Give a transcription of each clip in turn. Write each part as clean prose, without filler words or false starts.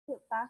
được ta?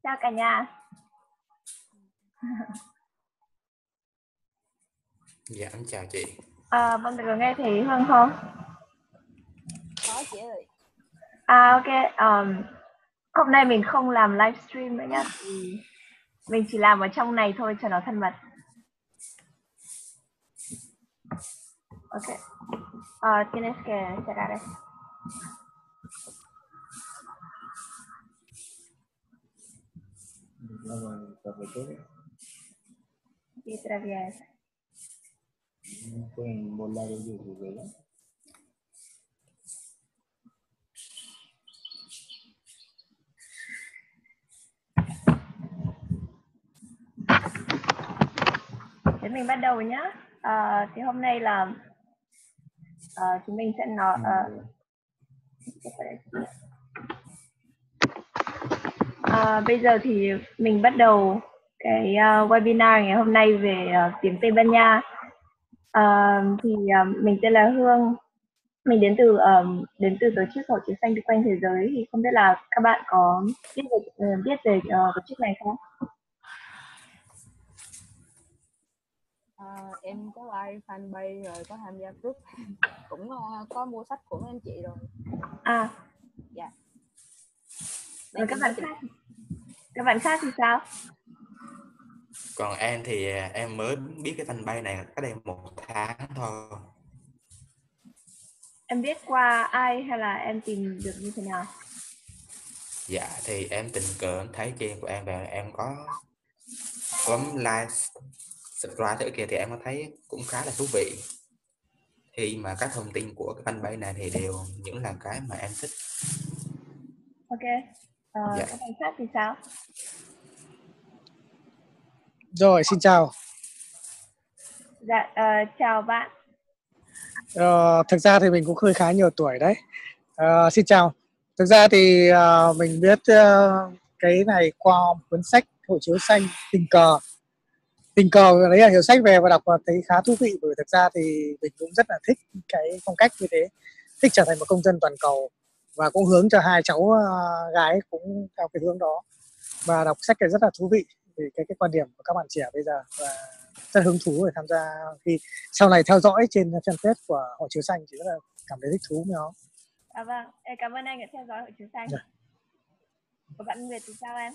Chào cả nhà. Dạ, em chào chị. Vâng, được nghe thấy Hương không? Có chị ơi. Ok. Hôm nay mình không làm livestream nữa nhá. Mình chỉ làm ở trong này thôi cho nó thân mật. Ok. Tienes que cerrar eso. Y traviesa. Pueden volar ellos desde allá. Thế mình bắt đầu nhá. Thì hôm nay là chúng mình sẽ nói bây giờ thì mình bắt đầu cái webinar ngày hôm nay về tiếng Tây Ban Nha. Mình tên là Hương, mình đến từ tổ chức Hội Chữ Xanh đi quanh thế giới. Thì không biết là các bạn có biết về tổ chức này không? Em có like fanpage rồi, có tham gia group, cũng có mua sách của mấy anh chị rồi. Dạ. Rồi các bạn khác thì sao? Còn em thì em mới biết cái fanpage này cách đây 1 tháng thôi. Em biết qua ai hay là em tìm được như thế nào? Dạ, thì em tình cờ thấy trên của em và em có bấm like, subscribe tới kia thì em có thấy cũng khá là thú vị. Khi mà các thông tin của cái fanpage này thì đều những là cái mà em thích. Ok. Dạ. Các bạn khác thì sao? Rồi, xin chào. Dạ, chào bạn. Thực ra thì mình cũng hơi khá nhiều tuổi đấy. Xin chào. Thực ra thì mình biết cái này qua một cuốn sách Hộ chiếu xanh tình cờ đấy là hiểu sách về và đọc và thấy khá thú vị. Bởi thực ra thì mình cũng rất là thích cái phong cách như thế, thích trở thành một công dân toàn cầu và cũng hướng cho hai cháu gái cũng theo cái hướng đó. Và đọc sách này rất là thú vị vì cái quan điểm của các bạn trẻ bây giờ, và rất hứng thú để tham gia khi sau này theo dõi trên fanpage của Hội Chiếu Xanh, chỉ rất là cảm thấy thích thú với nó. Vâng, cảm ơn anh đã theo dõi Hội Chiếu Xanh. Của bạn Nguyệt thì sao em?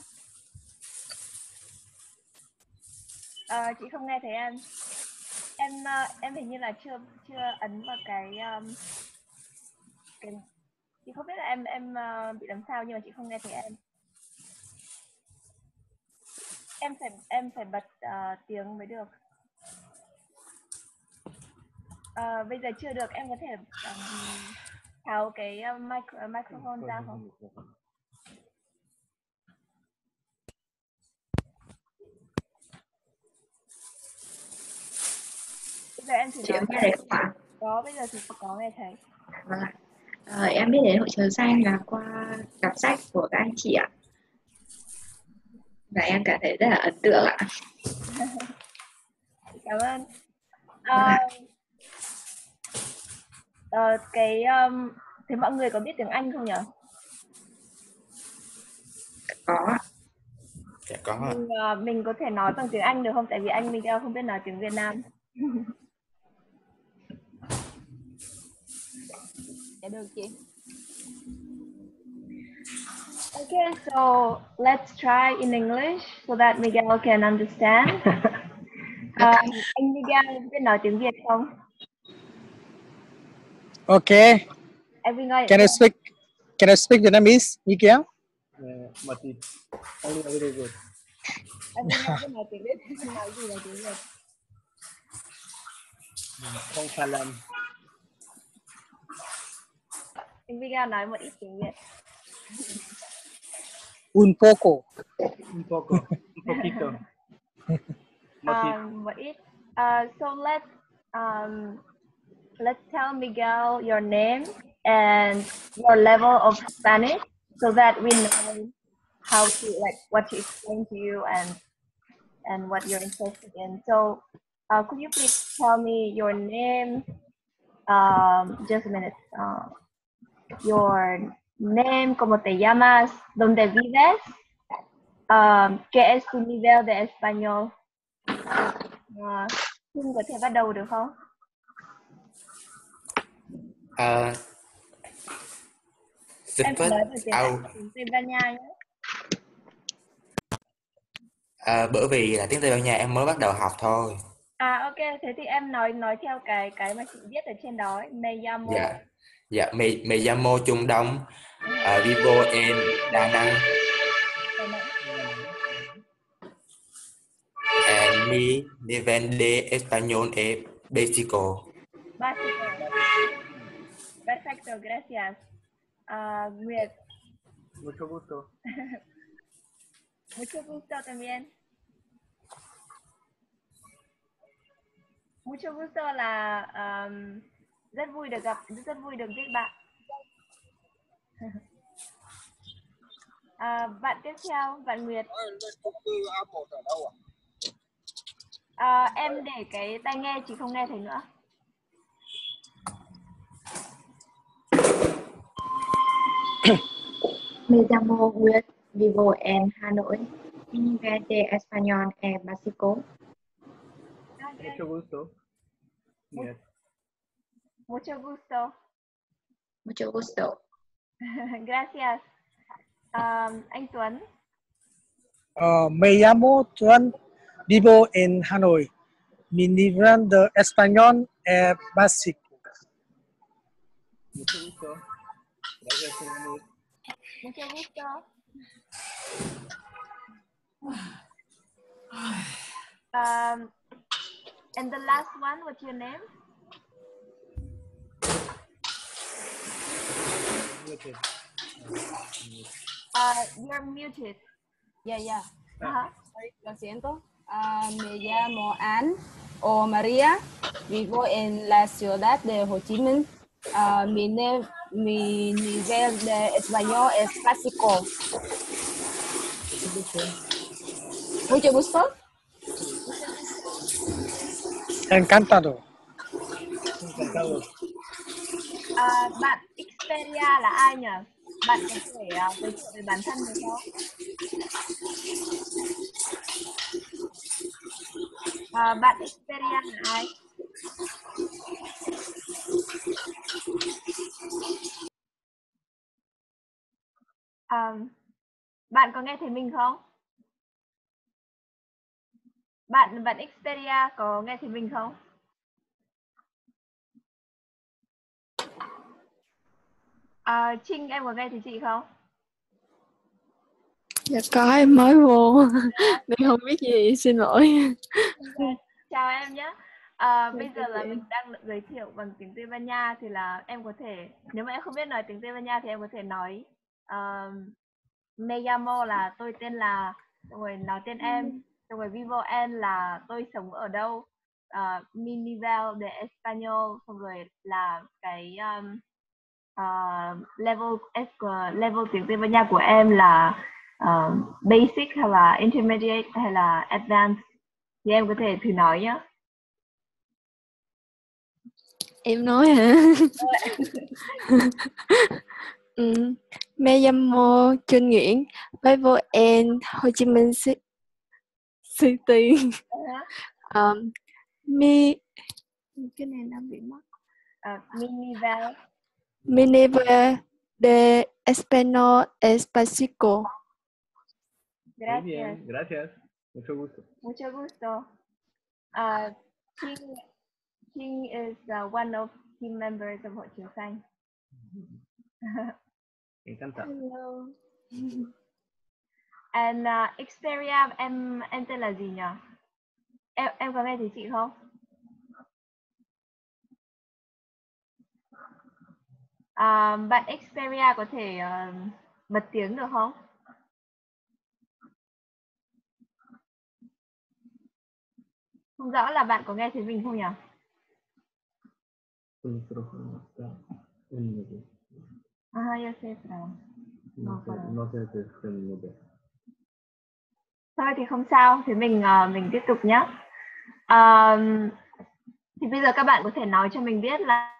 Chị không nghe thấy em. Em hình như là chưa ấn vào cái chị không biết là em bị làm sao, nhưng mà chị không nghe thấy em. Em phải bật tiếng mới được. Bây giờ chưa được, em có thể tháo cái microphone ra không? Bây giờ em thử Chị nói. nghe thấy không ạ? Có, bây giờ thì có nghe thấy. Vâng ạ. Em biết đến Hội Chiếu Xanh là qua đọc sách của các anh chị ạ. Và em cảm thấy rất là ấn tượng ạ. Cảm ơn. Vâng Thế mọi người có biết tiếng Anh không nhỉ? Có ạ. Dạ, có. Mình có thể nói bằng tiếng Anh được không? Tại vì anh Miguel không biết nói tiếng Việt Nam. Dạ được chị. Okay, so let's try in English so that Miguel can understand. Anh Miguel biết nói tiếng Việt không? Okay. Can I speak Vietnamese, Miguel? But it only a little bit. Anh Miguel biết nói tiếng Việt, nói gì là tiếng Việt? Không khả năng. Anh Miguel nói một ít tiếng Việt. Un poco. Un poco. Un poquito. Một ít. So let's tell Miguel your name and your level of Spanish so that we know how to what to explain to you and what you're interested in. So could you please tell me your name? Just a minute. Your Name, ¿cómo te llamas? ¿Dónde vives? ¿Qué es tu nivel de español? Hương có thể bắt đầu được không? Em phải nói về tiếng Tây Ban Nha nhé. Bởi vì là tiếng Tây Ban Nha em mới bắt đầu học thôi. Ok, thế thì em nói theo cái mà chị viết ở trên đó, me llamo. Dạ, me llamo Trung Đông, vivo en Đà Nẵng. And mi nivel de español es básico. Perfecto, gracias. Nguyệt. Mucho gusto. Mucho gusto también. Mucho gusto là rất vui được biết bạn. Bạn tiếp theo, bạn Nguyệt. Em để cái tai nghe, chị không nghe thấy nữa. Me llamo Nguyệt, vivo en Hanoi. Mi nivel de español es básico. Mucho gusto. Nguyệt. Mucho gusto. Mucho gusto. Gracias. Anh Tuấn. Me llamo Tuấn, vivo en Hanoi. Mi nivel de español es básico. Mucho gusto. Gracias, Nguyệt. Mucho gusto. And the last one, what's your name? Muted. You're muted. Yeah. Lo siento. Me Okay. llamo Anne o María. Vivo en la ciudad de Ho Chi Minh. Mi nivel de español es básico. Mucho gusto. Encantado. Encantado. Bạn Xperia là ai nhỉ? Bạn có thể giới thiệu về bản thân được không? Bạn Xperia là ai? Bạn có nghe thấy mình không? Bạn Xperia có nghe thấy mình không? Trinh, em có nghe thấy chị không? Dạ có, em mới vô nên không biết gì, xin lỗi. Chào em nhé. Bây giờ là mình đang giới thiệu bằng tiếng Tây Ban Nha, thì là em có thể, nếu mà em không biết nói tiếng Tây Ban Nha thì em có thể nói me llamo là tôi tên là, xong rồi nói tên em, xong rồi vivo en là tôi sống ở đâu, mi nivel de español, xong rồi là cái level tiếng Tây Ban Nha của em là basic hay là intermediate hay là advanced, thì em có thể thử nói nhé. Em nói hả? Me llamo Trinh Nguyễn, vivo en Hồ Chí Minh City. Cái này đang bị mất. Mi nivel de español es básico. Gracias. Gracias. Mucho gusto. Mucho gusto. King is one of team members of Hội Trường Xanh. Encantado. Hello. And Xperia, em tên là gì nhỉ? Em có nghe thấy chị không? Bạn Xperia có thể bật tiếng được không? Không rõ là bạn có nghe thấy mình không nhỉ? Yo sé, pero no sé si es muy bien. Thôi thì không sao, thì mình tiếp tục nhé. Thì bây giờ các bạn có thể nói cho mình biết là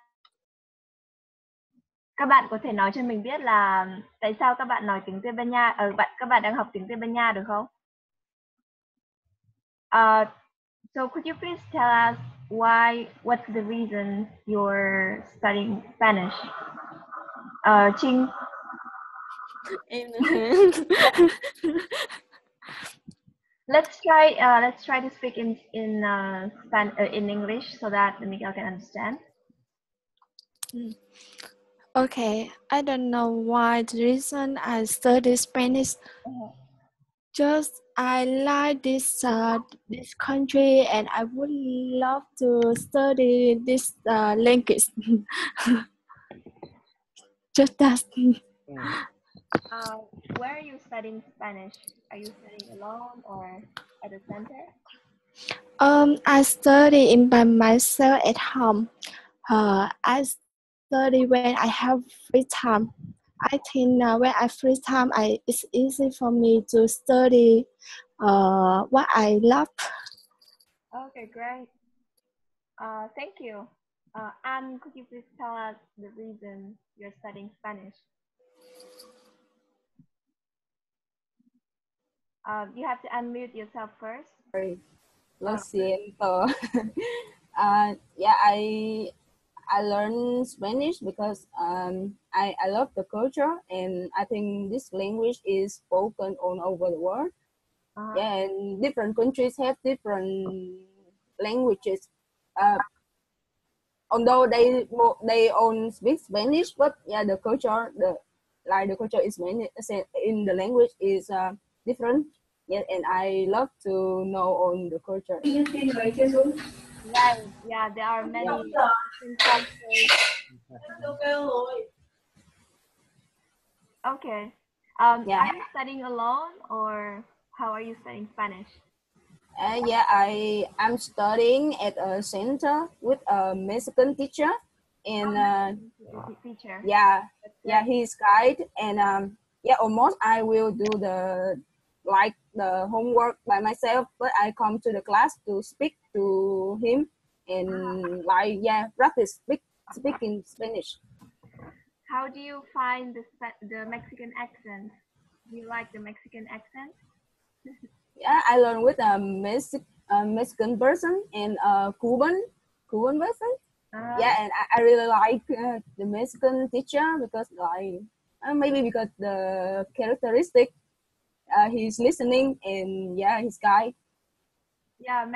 Các bạn có thể nói cho mình biết là tại sao các bạn nói tiếng Tây Ban Nha, các bạn đang học tiếng Tây Ban Nha được không? So could you please tell us what's the reason you're studying Spanish? Trinh. Em Let's try to speak in English so that Miguel can understand. Okay, I don't know why the reason I study Spanish. Just I like this country and I would love to study this language. Just that. Where are you studying Spanish? Are you studying alone or at a center? I study by myself at home. I study when I have free time. I think when I free time, it's easy for me to study what I love. Okay, great. Thank you. Anne, could you please tell us the reason you're studying Spanish? You have to unmute yourself first. Sorry. Lo siento. Yeah, I learned Spanish because I love the culture and I think this language is spoken all over the world. Yeah, and different countries have different languages. Although they all speak Spanish, but yeah, the culture is in the language is different. Yeah, and I love to know on the culture. Right. Yeah, there are many different cultures. Okay. Yeah. Are you studying alone or how are you studying Spanish? Yeah, I'm studying at a center with a Mexican teacher, and teacher. Yeah, he's guide, and yeah, almost I will do the homework by myself, but I come to the class to speak to him and practice speaking Spanish. How do you find the Mexican accent? Do you like the Mexican accent? Yeah, I learned with a Mexican person and a Cuban person. Yeah, and I really like the Mexican teacher because maybe because the characteristic he's listening and his guide. Yeah, the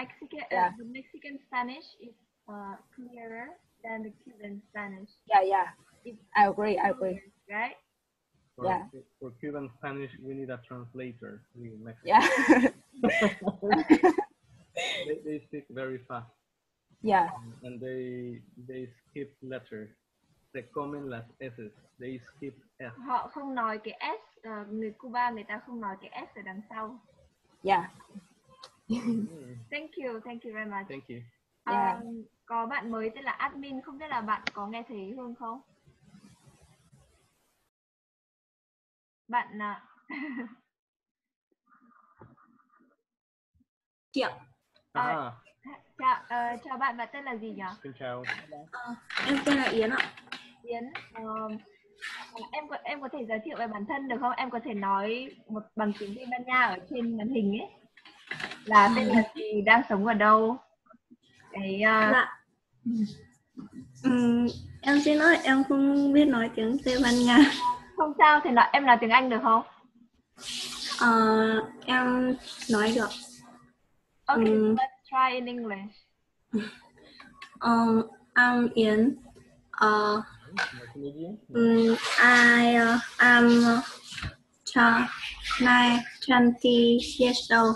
Mexican Spanish is clearer than the Cuban Spanish. Yeah. I agree. Right? For Cuban Spanish, we need a translator. Yeah. They speak very fast. Yeah. And they skip letters. Se comen las S. They skip S. Họ không nói cái S, người Cuba người ta không nói cái S ở đằng sau. Yeah. Thank you very much. Thank you. Có bạn mới tên là admin, không biết là bạn có nghe thấy Hương không? Bạn Chị ạ. Chào bạn tên là gì nhỉ? Xin chào. Em tên là Yến ạ. Yến, em có thể giới thiệu về bản thân được không? Em có thể nói một bằng tiếng Tây Ban Nha ở trên màn hình ấy. Là tên là gì, đang sống ở đâu? Em xin lỗi, em không biết nói tiếng Tây Ban Nha. Không sao, thì em nói tiếng Anh được không? Em nói được. Okay, let's try in English. I'm Yến. I am 20 years old.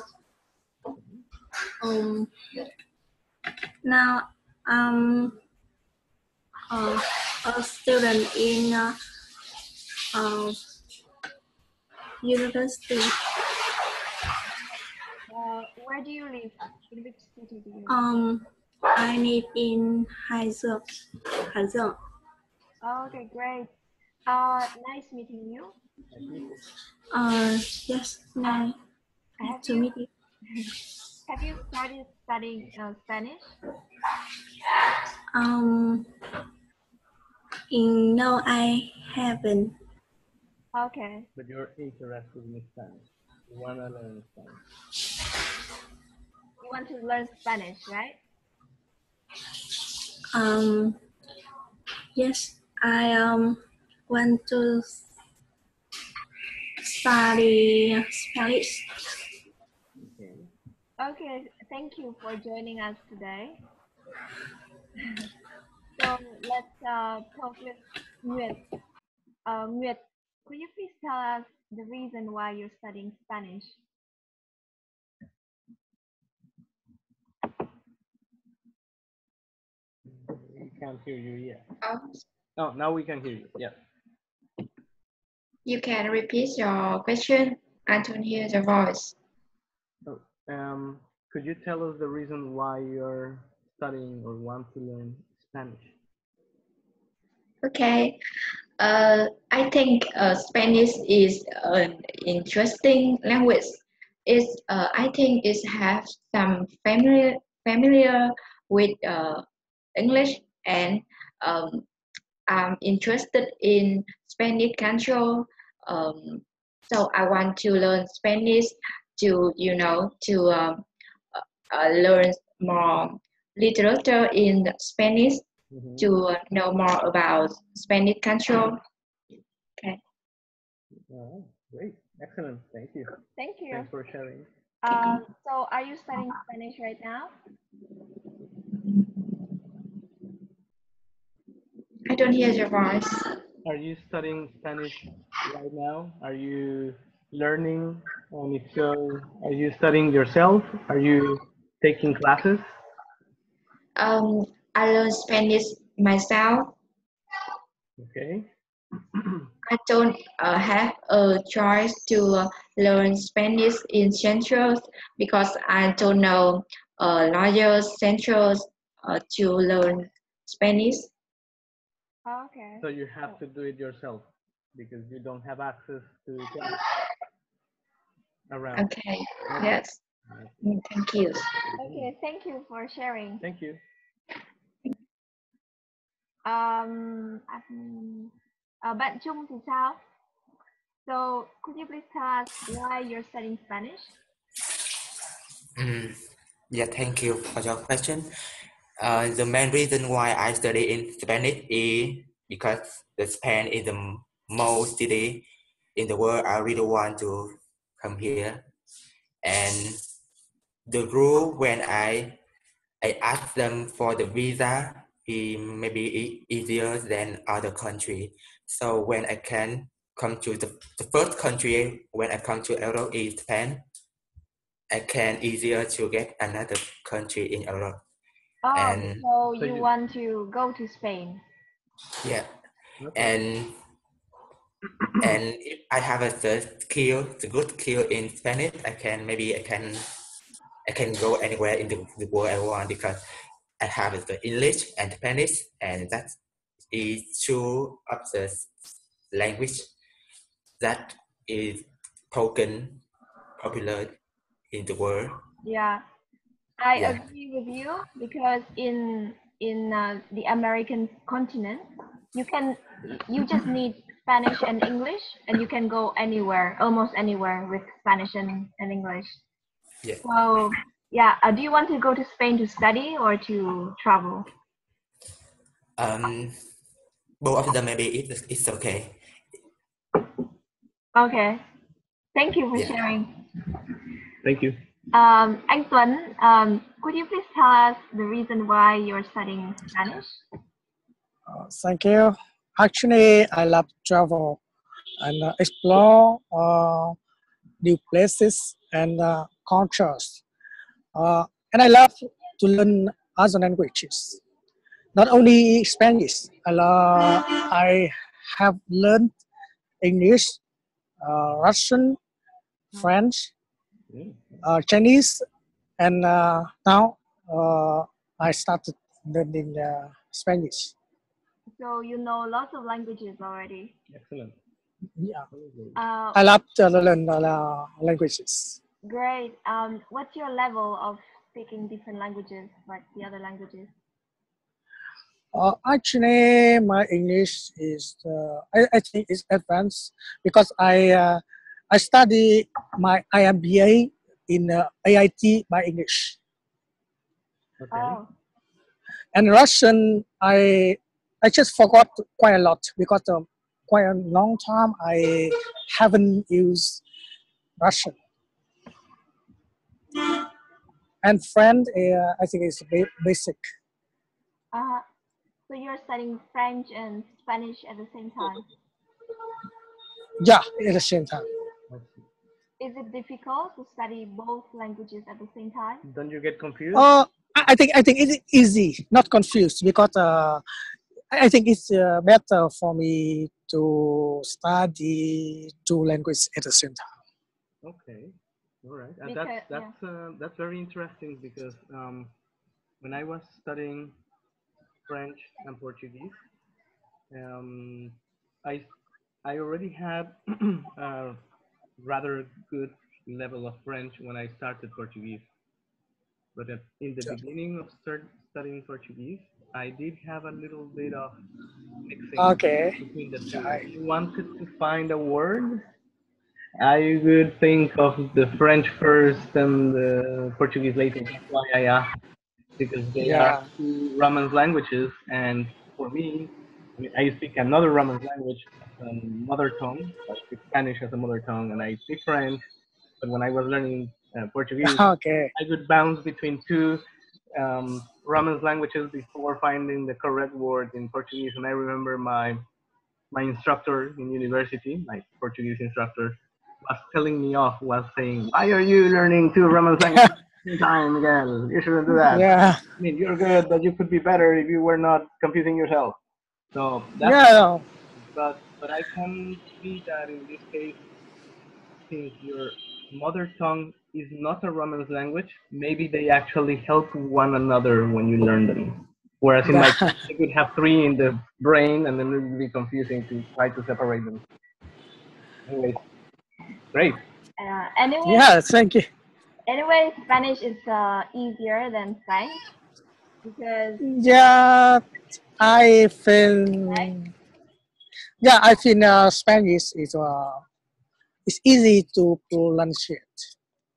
Now I'm a student in university. Where do you live? In which city do you live? I live in Hải Dương. Okay, great. Nice meeting you. Yes, nice to meet you. Have you started studying Spanish? No, I haven't. Okay. But you're interested in Spanish. You want to learn Spanish. You want to learn Spanish, right? Yes, I want to study Spanish. Okay. Okay, thank you for joining us today. So let's talk with Nguyệt. Nguyệt, could you please tell us the reason why you're studying Spanish? We can't hear you yet. Oh, Oh, now we can hear you. Yeah. you can repeat your question. I don't hear the voice. So, could you tell us the reason why you're studying or want to learn Spanish? Okay. I think Spanish is an interesting language. I think it has some familiar with English, and um, I'm interested in Spanish culture. Um, so I want to learn Spanish to learn more literature in Spanish, to know more about Spanish culture. Okay. Oh, great. Excellent. Thank you. Thank you. Thanks for sharing. So are you studying Spanish right now? I don't hear your voice. Are you studying Spanish right now? Are you learning? And if so, are you studying yourself? Are you taking classes? I learn Spanish myself. Okay. I don't have a choice to learn Spanish in centers because I don't know larger centers to learn Spanish. Okay. So you have to do it yourself because you don't have access to classes around. Okay. Yes. Thank you. Okay, thank you for sharing. Thank you. Bạn Trung thì sao? So could you please tell us why you're studying Spanish? Yeah, thank you for your question. The main reason why I study in Spanish is because the Spain is the most city in the world. I really want to come here, and the rule when I ask them for the visa is maybe easier than other country. So when I can come to the first country when I come to Europe is Japan, I can easier to get another country in Europe. Oh, And so you want to go to Spain? Yeah, Okay. and if I have a good skill in Spanish, I can go anywhere in the world I want because I have the English and Spanish, and that is two of the language that is spoken popular in the world. Yeah, I Yeah. agree with you because in the American continent, you just need Spanish and English, and you can go anywhere, almost anywhere with Spanish and English. Yeah. So yeah, do you want to go to Spain to study or to travel? Both of them maybe it's okay. Okay, thank you for Yeah. sharing. Thank you. Anh Tuấn, could you please tell us the reason why you're studying Spanish? Thank you. Actually, I love travel and explore new places and cultures. And I love to learn other languages, not only Spanish. I have learned English, Russian, French, Chinese, and now I started learning Spanish. So you know lots of languages already. Excellent. Yeah, Uh, I love to learn languages. Great. What's your level of speaking different languages, like the other languages? Actually, my English is I think it's advanced because I study my IMBA in AIT by English. Okay. Oh, And Russian, I just forgot quite a lot because quite a long time I haven't used Russian. And French, I think it's basic. so you're studying French and Spanish at the same time. Yeah, at the same time. Is it difficult to study both languages at the same time? Don't you get confused? I think it's easy, not confused, because I think it's better for me to study two languages at the same time. Okay, all right. Because, That's very interesting because when I was studying French and Portuguese, I already had a rather good level of French when I started Portuguese. But in the beginning of studying Portuguese, I did have a little bit of mixing Okay. between the two. If you wanted to find a word, I would think of the French first and the Portuguese later. That's why I asked, because they are two Romance languages, and for me, I mean, I speak another Romance language, mother tongue. I speak Spanish as a mother tongue, and I speak French. But when I was learning Portuguese, Okay. I would bounce between two Romance languages before finding the correct word in Portuguese. And I remember my instructor in university, my Portuguese instructor, was telling me off, was saying, "Why are you learning two Romance languages at the same time, Miguel? You shouldn't do that. Yeah. I mean, you're good, but you could be better if you were not confusing yourself." So that's Yeah. but I can see that in this case, since your mother tongue is not a Romance language, maybe they actually help one another when you learn them. Whereas in my case, I could have three in the brain, and then it would be confusing to try to separate them. Anyways, great. Yeah. Thank you. Anyway, Spanish is easier than French because Yeah, I feel. right? Yeah, I think Spanish is it's easy to pronunciate.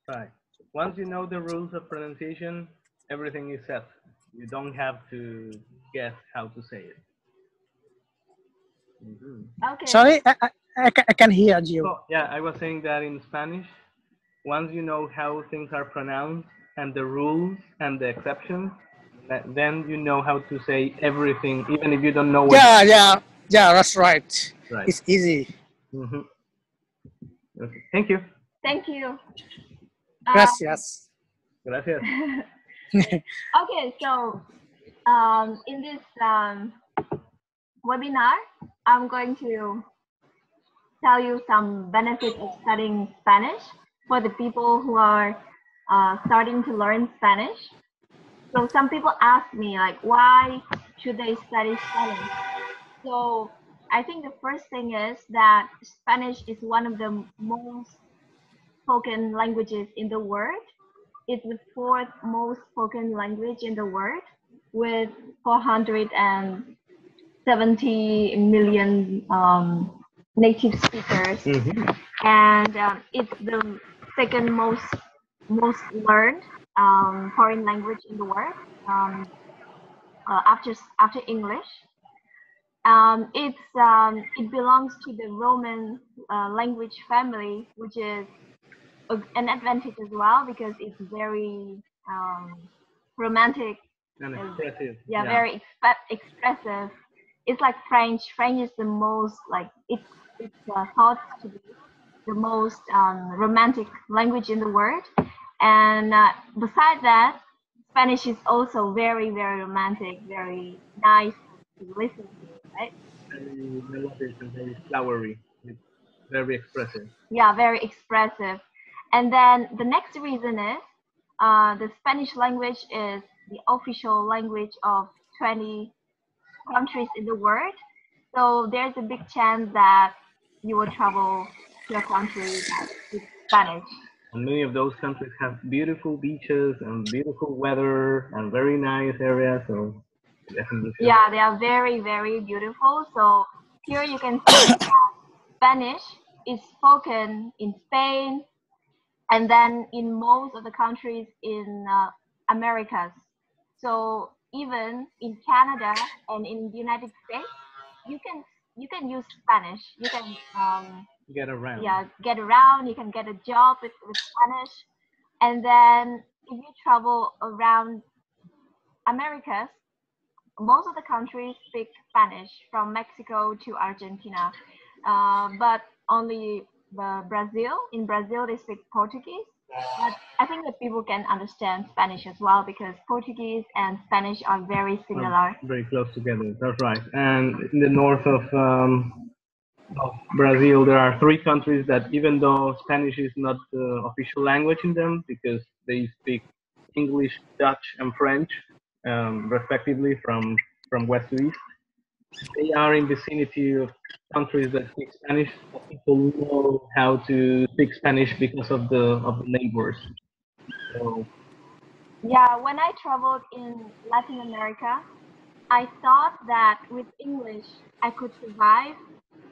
Right. Once you know the rules of pronunciation, everything is set. You don't have to guess how to say it. Okay. Sorry, I can hear you. Oh, yeah, I was saying that in Spanish, once you know how things are pronounced and the rules and the exceptions, then you know how to say everything, even if you don't know what. Yeah, that's right. Right. It's easy. Mm-hmm. Okay. Thank you. Thank you. Gracias. Gracias. Okay, so in this webinar, I'm going to tell you some benefits of studying Spanish for the people who are starting to learn Spanish. So some people ask me like, why should they study Spanish? So I think the first thing is that Spanish is one of the most spoken languages in the world. It's the fourth most spoken language in the world with 470 million native speakers. Mm-hmm. And it's the second most learned foreign language in the world after English. It belongs to the Roman language family, which is an advantage as well because it's very romantic And expressive. yeah, very expressive. It's like French. French is the most like it's thought to be the most romantic language in the world. And besides that, Spanish is also very romantic, very nice to listen to, right? Very melodic and very flowery. It's very expressive. Yeah, very expressive. And then the next reason is the Spanish language is the official language of 20 countries in the world. So there's a big chance that you will travel to a country that speaks Spanish. And many of those countries have beautiful beaches and beautiful weather and very nice areas. So Definitely. Yeah, they are very, very beautiful. So here you can see that Spanish is spoken in Spain, and then in most of the countries in Americas. So even in Canada and in the United States, you can use Spanish. You can Get around. yeah, get around. You can get a job with Spanish, and then if you travel around Americas, most of the countries speak Spanish, from Mexico to Argentina, but only Brazil. In Brazil, they speak Portuguese. But I think that people can understand Spanish as well, because Portuguese and Spanish are very similar. Very close together. That's right. And in the north of Brazil, there are 3 countries that, even though Spanish is not the official language in them, because they speak English, Dutch, and French, respectively, from west to east, they are in vicinity of countries that speak Spanish. But people know how to speak Spanish because of the neighbors. So Yeah, when I traveled in Latin America, I thought that with English I could survive,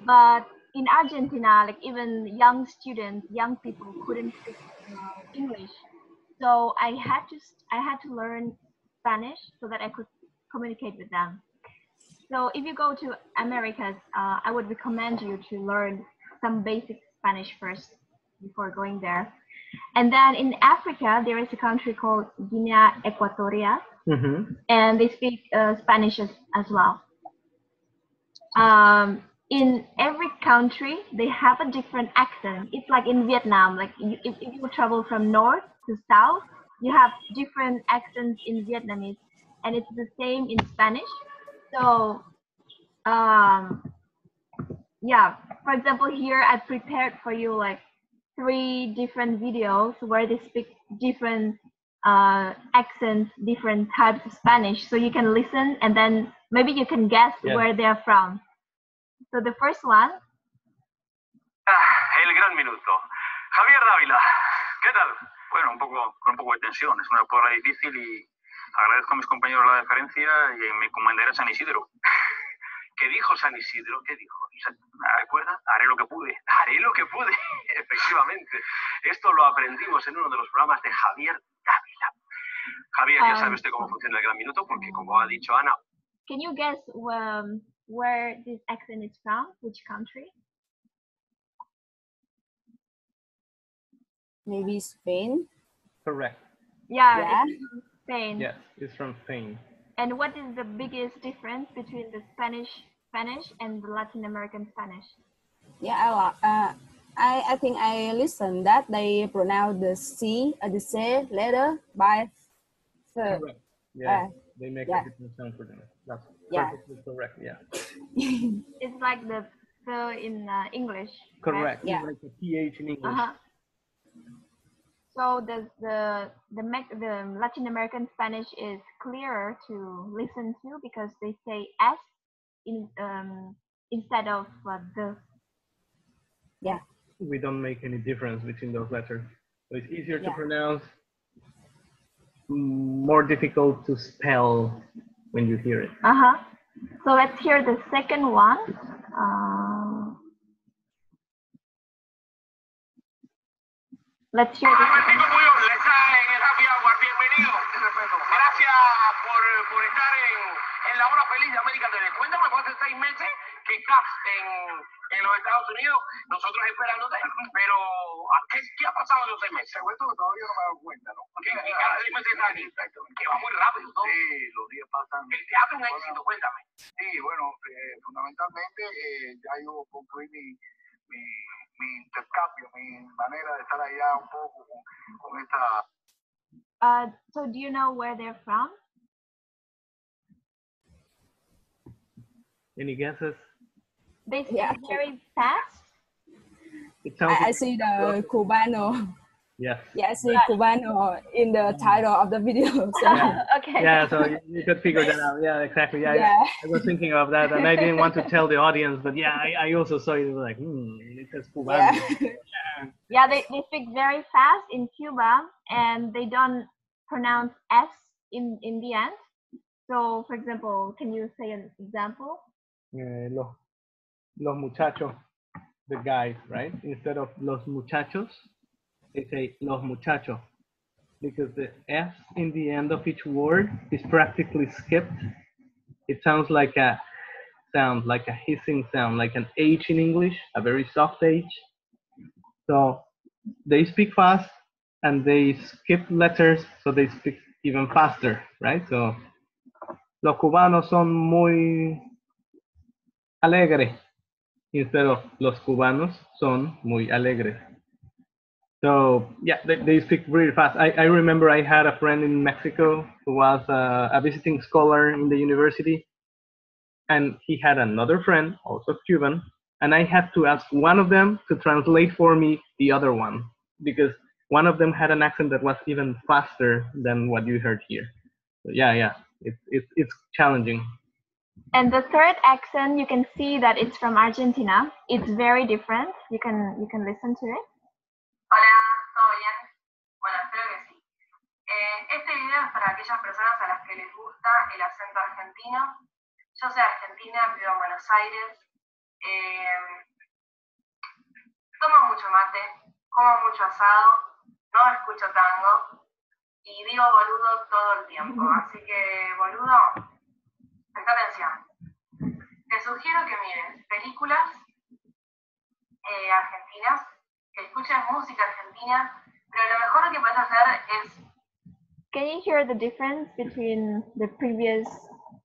but in Argentina, like even young students, young people couldn't speak English, so I had to learn Spanish so that I could communicate with them. So if you go to Americas, I would recommend you to learn some basic Spanish first before going there. And then in Africa, there is a country called Guinea Equatorial, and they speak Spanish as well. In every country, they have a different accent. It's like in Vietnam, like if you travel from north to south, you have different accents in Vietnamese, and it's the same in Spanish. So, yeah, for example, here I prepared for you like 3 different videos where they speak different accents, different types of Spanish, so you can listen and then maybe you can guess where they're from. So the first one. El gran minuto. Javier Dávila, ¿qué tal? Bueno, con un poco de tensión, es una prueba difícil y agradezco a mis compañeros la deferencia y me encomendaré a San Isidro. ¿Qué dijo San Isidro? ¿Qué dijo? ¿Recuerda? Haré lo que pude. Haré lo que pude. Efectivamente. Esto lo aprendimos en uno de los programas de Javier Dávila. Javier, ya sabe usted cómo funciona el gran minuto, porque como ha dicho Ana... Can you guess where this accent is from? Which country? Maybe Spain. correct. Yeah, it's from Spain. Yes, it's from Spain. And what is the biggest difference between the Spanish and the Latin American Spanish? Yeah, I think I listened that they pronounce the C, the C letter by the. Correct. Yeah, they make a different sound for them. That's perfectly correct. Yeah. It's like the in English. Correct. Right? Yeah. Like the PH in English. So the Latin American Spanish is clearer to listen to because they say S instead of the. Yeah. We don't make any difference between those letters, so it's easier to pronounce, more difficult to spell when you hear it. So let's hear the second one. Let's hear the second one. Gracias por estar en la hora feliz de América TV. Cuéntame, fue hace 6 meses que estás en los Estados Unidos, nosotros esperándote, pero ¿qué ha pasado en los 6 meses? Seguro que todavía no me he dado cuenta, ¿no? Que cada 6 meses está aquí, que va muy rápido todo. Sí, los días pasan. El teatro es un éxito, cuéntame. Sí, bueno, fundamentalmente ya yo concluí mi intercambio, mi manera de estar allá un poco con esta... So do you know where they're from? Any guesses? They speak very fast. I see the Cubano. Yes. Yeah, I see Cubano in the title of the video. So. Okay. Yeah, so you could figure that out. Yeah, exactly. I was thinking of that, and I didn't want to tell the audience, but yeah, I also saw it. Like, it says Cubano. Yeah, they speak very fast in Cuba, and they don't pronounce S in the end. So, for example, can you say an example? Los muchachos, the guys, right? Instead of los muchachos, they say los muchachos, because the S in the end of each word is practically skipped. It sounds like a hissing sound, like an H in English, a very soft H. So they speak fast and they skip letters, so they speak even faster, right? So los cubanos son muy alegres, instead of los cubanos son muy alegres. So yeah, they speak really fast. I remember I had a friend in Mexico who was a visiting scholar in the university, and he had another friend, also Cuban, and I had to ask one of them to translate for me the other one, because one of them had an accent that was even faster than what you heard here. So yeah, it's challenging. And the third accent, you can see that it's from Argentina. It's very different. You can listen to it. Hola, ¿todo bien? Bueno, espero que sí. Este video es para aquellas personas a las que les gusta el acento argentino. Yo soy argentina, vivo en Buenos Aires. Tomo mucho mate, como mucho asado, no escucho tango y digo boludo todo el tiempo. Así que, boludo, presta atención. Te sugiero que mires películas argentinas, que escuches música argentina, pero lo mejor que puedes hacer es... Can you hear the difference between the previous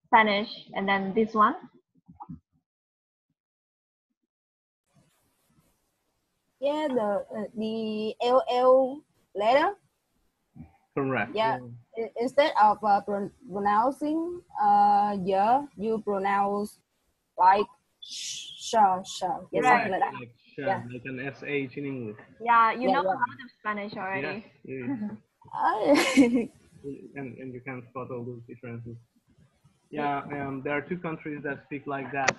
Spanish and then this one? Yeah, the LL letter. Correct. Yeah. Instead of pronouncing yeah, you pronounce like sh. Yeah, something like that. Like sh, yeah. Like an SH in English. Yeah, you know a lot of Spanish already. Yeah. And you can spot all those differences. Yeah, there are two countries that speak like that: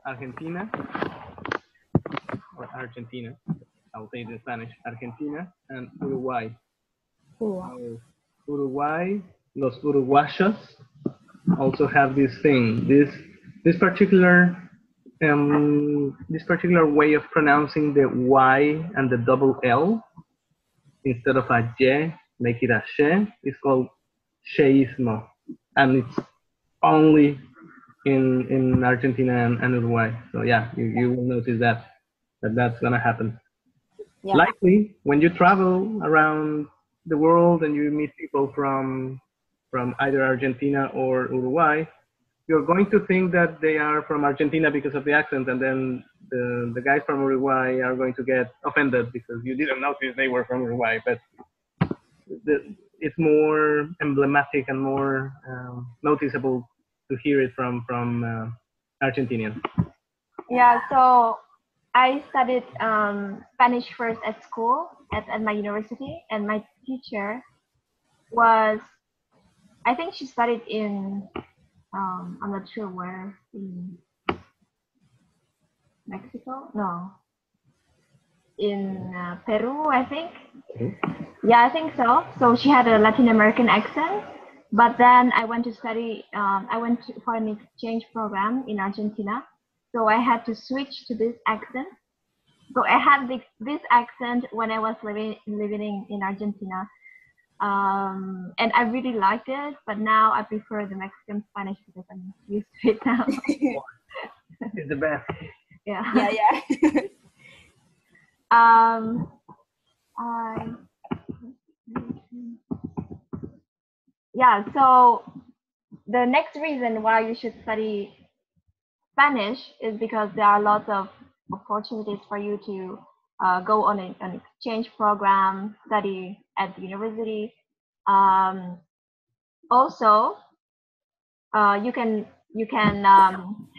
Argentina, I'll say it in Spanish, Argentina, and Uruguay. Uruguay, los uruguayos also have this thing, this particular way of pronouncing the Y and the double L instead of a Y, make it a she. It's called sheísmo, and it's only in Argentina and Uruguay. So yeah, you will notice that's gonna happen. Yeah. Likely when you travel around the world and you meet people from either Argentina or Uruguay, you're going to think that they are from Argentina because of the accent, and then the guys from Uruguay are going to get offended because you didn't notice they were from Uruguay. But it's more emblematic and more noticeable to hear it from Argentinians. Yeah, so I studied Spanish first at school, at my university, and my teacher was, I think she studied in, I'm not sure where, in Mexico? No. In Peru, I think. Yeah, I think so. So she had a Latin American accent, but then I went to study, for an exchange program in Argentina. So I had to switch to this accent. So I had this accent when I was living in Argentina. And I really liked it, but now I prefer the Mexican Spanish because I'm used to it now. It's the best. Yeah. Yeah, so the next reason why you should study Spanish is because there are lots of opportunities for you to go on an exchange program, study at the university. Also, you can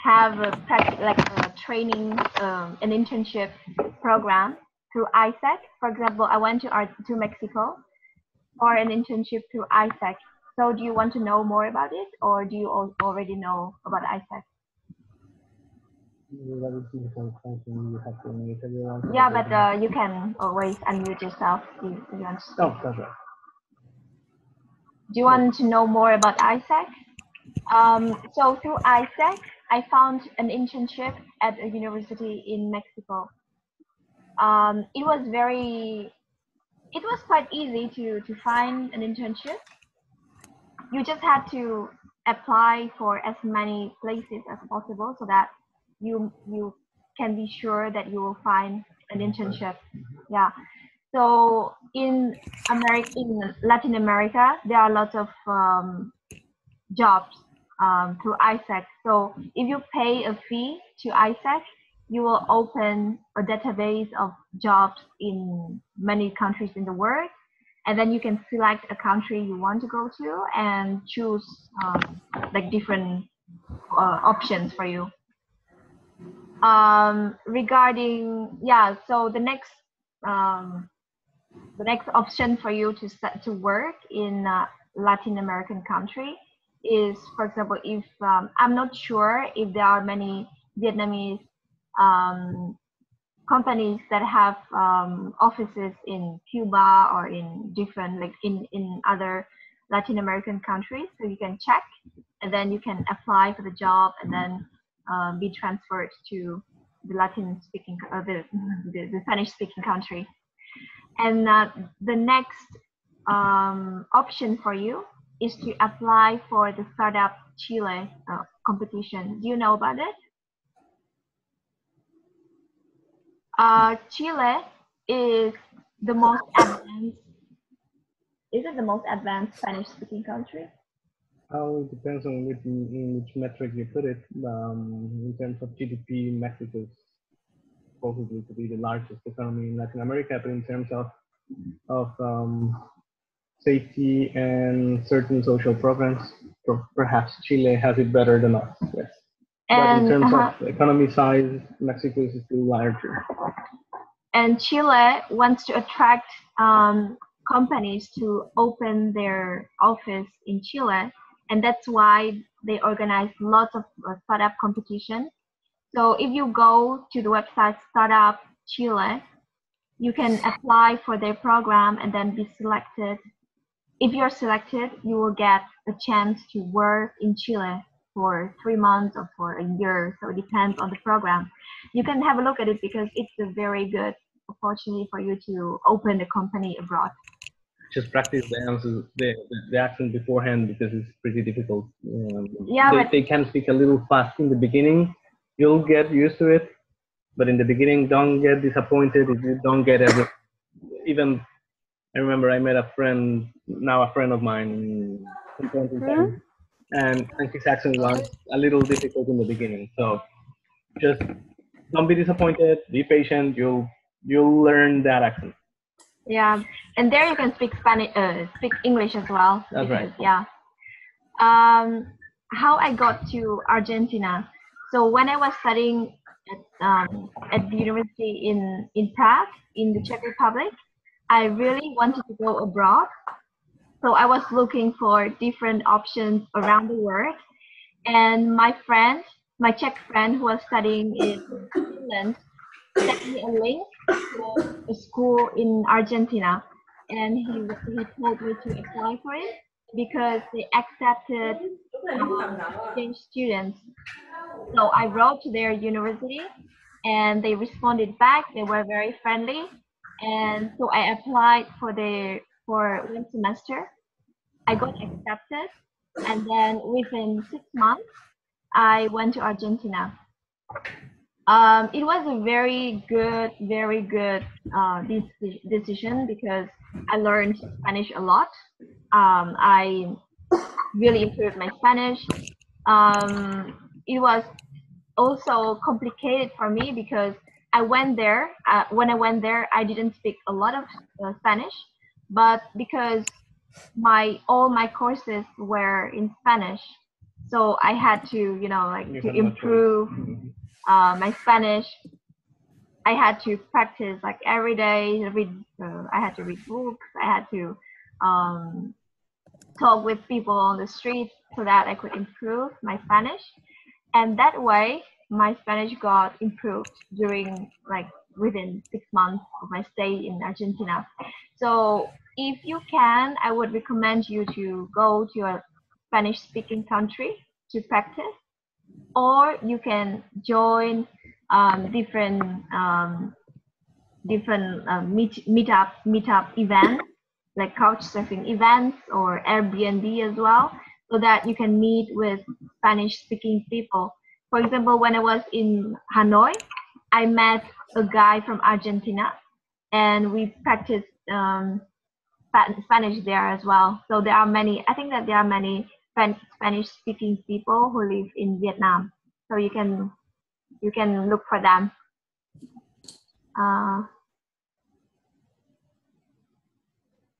have a training, an internship program through ISEC. For example, I went to Mexico for an internship through ISEC. So do you want to know more about it, or do you already know about ISEC? Yeah, but you can always unmute yourself if you want to speak. Oh, that's right. Do you want to know more about ISEC? So through HCX, I found an internship at a university in Mexico. It was quite easy to find an internship. You just had to apply for as many places as possible so that you can be sure that you will find an internship. Yeah. So in Latin America, there are lots of jobs through HCX. So if you pay a fee to HCX, you will open a database of jobs in many countries in the world, and then you can select a country you want to go to and choose like different options for you. Regarding so the next option for you to work in Latin American country is, for example, if I'm not sure if there are many Vietnamese companies that have offices in Cuba or in different, like in other Latin American countries. So you can check, and then you can apply for the job, and then be transferred to the Latin speaking, the Spanish speaking country. And the next option for you is to apply for the Startup Chile competition. Do you know about it? Chile is the most advanced. Is it the most advanced Spanish-speaking country? Oh, it depends on in which metric you put it. In terms of GDP, Mexico is probably to be the largest economy in Latin America, but in terms of safety and certain social programs, perhaps Chile has it better than us. Yes. And, but in terms of economy size, Mexico is still larger. And Chile wants to attract companies to open their office in Chile, and that's why they organize lots of startup competition. So if you go to the website Startup Chile, you can apply for their program and then be selected. If you're selected, you will get a chance to work in Chile for 3 months or for a year. So it depends on the program. You can have a look at it because it's a very good opportunity for you to open a company abroad. Just practice the accent beforehand because it's pretty difficult. They can speak a little fast in the beginning. You'll get used to it, but in the beginning, don't get disappointed if you don't get it. Even I remember I met a friend, now a friend of mine, in 2010, and his accent was a little difficult in the beginning. So just don't be disappointed. Be patient. You'll learn that accent. Yeah, and there you can speak Spanish, speak English as well. That's right. Yeah. How I got to Argentina. So when I was studying at the university in Prague, in the Czech Republic, I really wanted to go abroad. So I was looking for different options around the world. And my Czech friend who was studying in Finland, sent me a link to a school in Argentina, and he told me to apply for it because they accepted exchange students. So I wrote to their university, and they responded back. They were very friendly, and so I applied for 1 semester. I got accepted, and then within 6 months, I went to Argentina. It was a very good decision because I learned Spanish a lot. I really improved my Spanish. It was also complicated for me because I went there. When I went there, I didn't speak a lot of Spanish, but because all my courses were in Spanish, so I had to, to improve my Spanish. I had to practice like every day. I had to read books. I had to talk with people on the street so that I could improve my Spanish. And that way, my Spanish got improved within 6 months of my stay in Argentina. So if you can, I would recommend you to go to Spanish-speaking country to practice, or you can join different meetup events, like couch surfing events or Airbnb as well, so that you can meet with Spanish-speaking people. For example, when I was in Hanoi, I met a guy from Argentina, and we practiced Spanish there as well. So there are many, I think that there are many Spanish-speaking people who live in Vietnam. So you can look for them.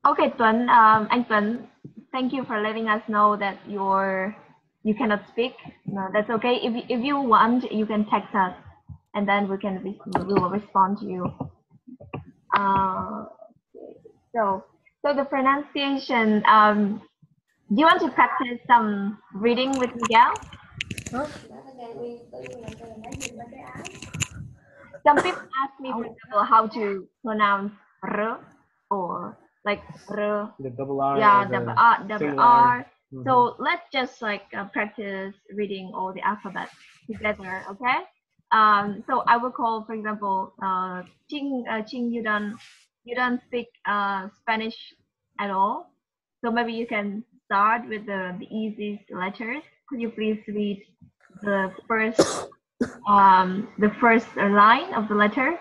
Okay, Tuấn, anh Tuấn, thank you for letting us know that you cannot speak. No, that's okay. If you want, you can text us, and then we will respond to you. So the pronunciation. Do you want to practice some reading with Miguel? Some people ask me, for example, how to pronounce R or like R. The double R. Yeah, double R. Mm-hmm. So let's just like practice reading all the alphabet together, okay? So I will call, for example, Ching, you don't speak Spanish at all. So maybe you can start with the easiest letters. Could you please read the first line of the letter?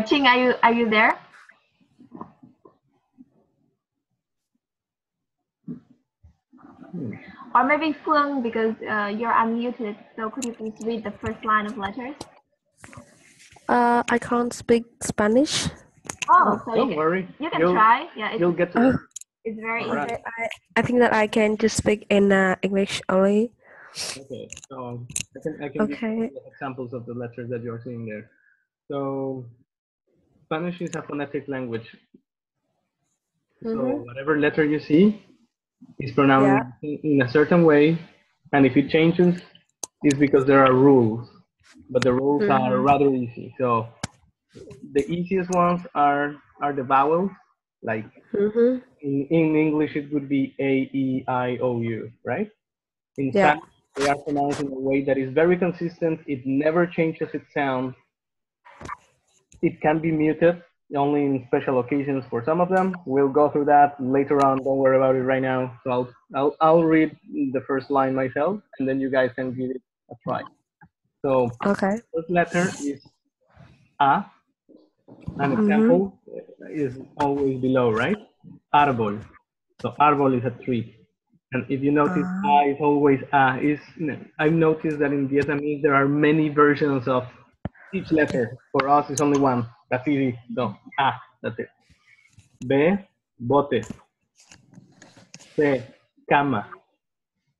Ching, are you there? Or maybe Phương, because you're unmuted. So could you please read the first line of letters? I can't speak Spanish. Oh, so don't worry. You can try. Yeah, you'll get to it. It's very easy. Okay, I think that I can just speak in English only. Okay, so I can give you examples of the letters that you're seeing there. So Spanish is a phonetic language. So whatever letter you see is pronounced in a certain way, and if it changes, it's because there are rules. But the rules are rather easy. So the easiest ones are the vowels. Like in English, it would be A, E, I, O, U, right? In Spanish, they are pronounced in a way that is very consistent. It never changes its sound. It can be muted only in special occasions for some of them. We'll go through that later on. Don't worry about it right now. So I'll read the first line myself, and then you guys can give it a try. So the first letter is A. An example is always below, right? Árbol. So árbol is a tree. And if you notice, A is always A. I've noticed that in Vietnamese there are many versions of each letter. For us, it's only one. That's easy. So A, that's it. B, bote. C, cama.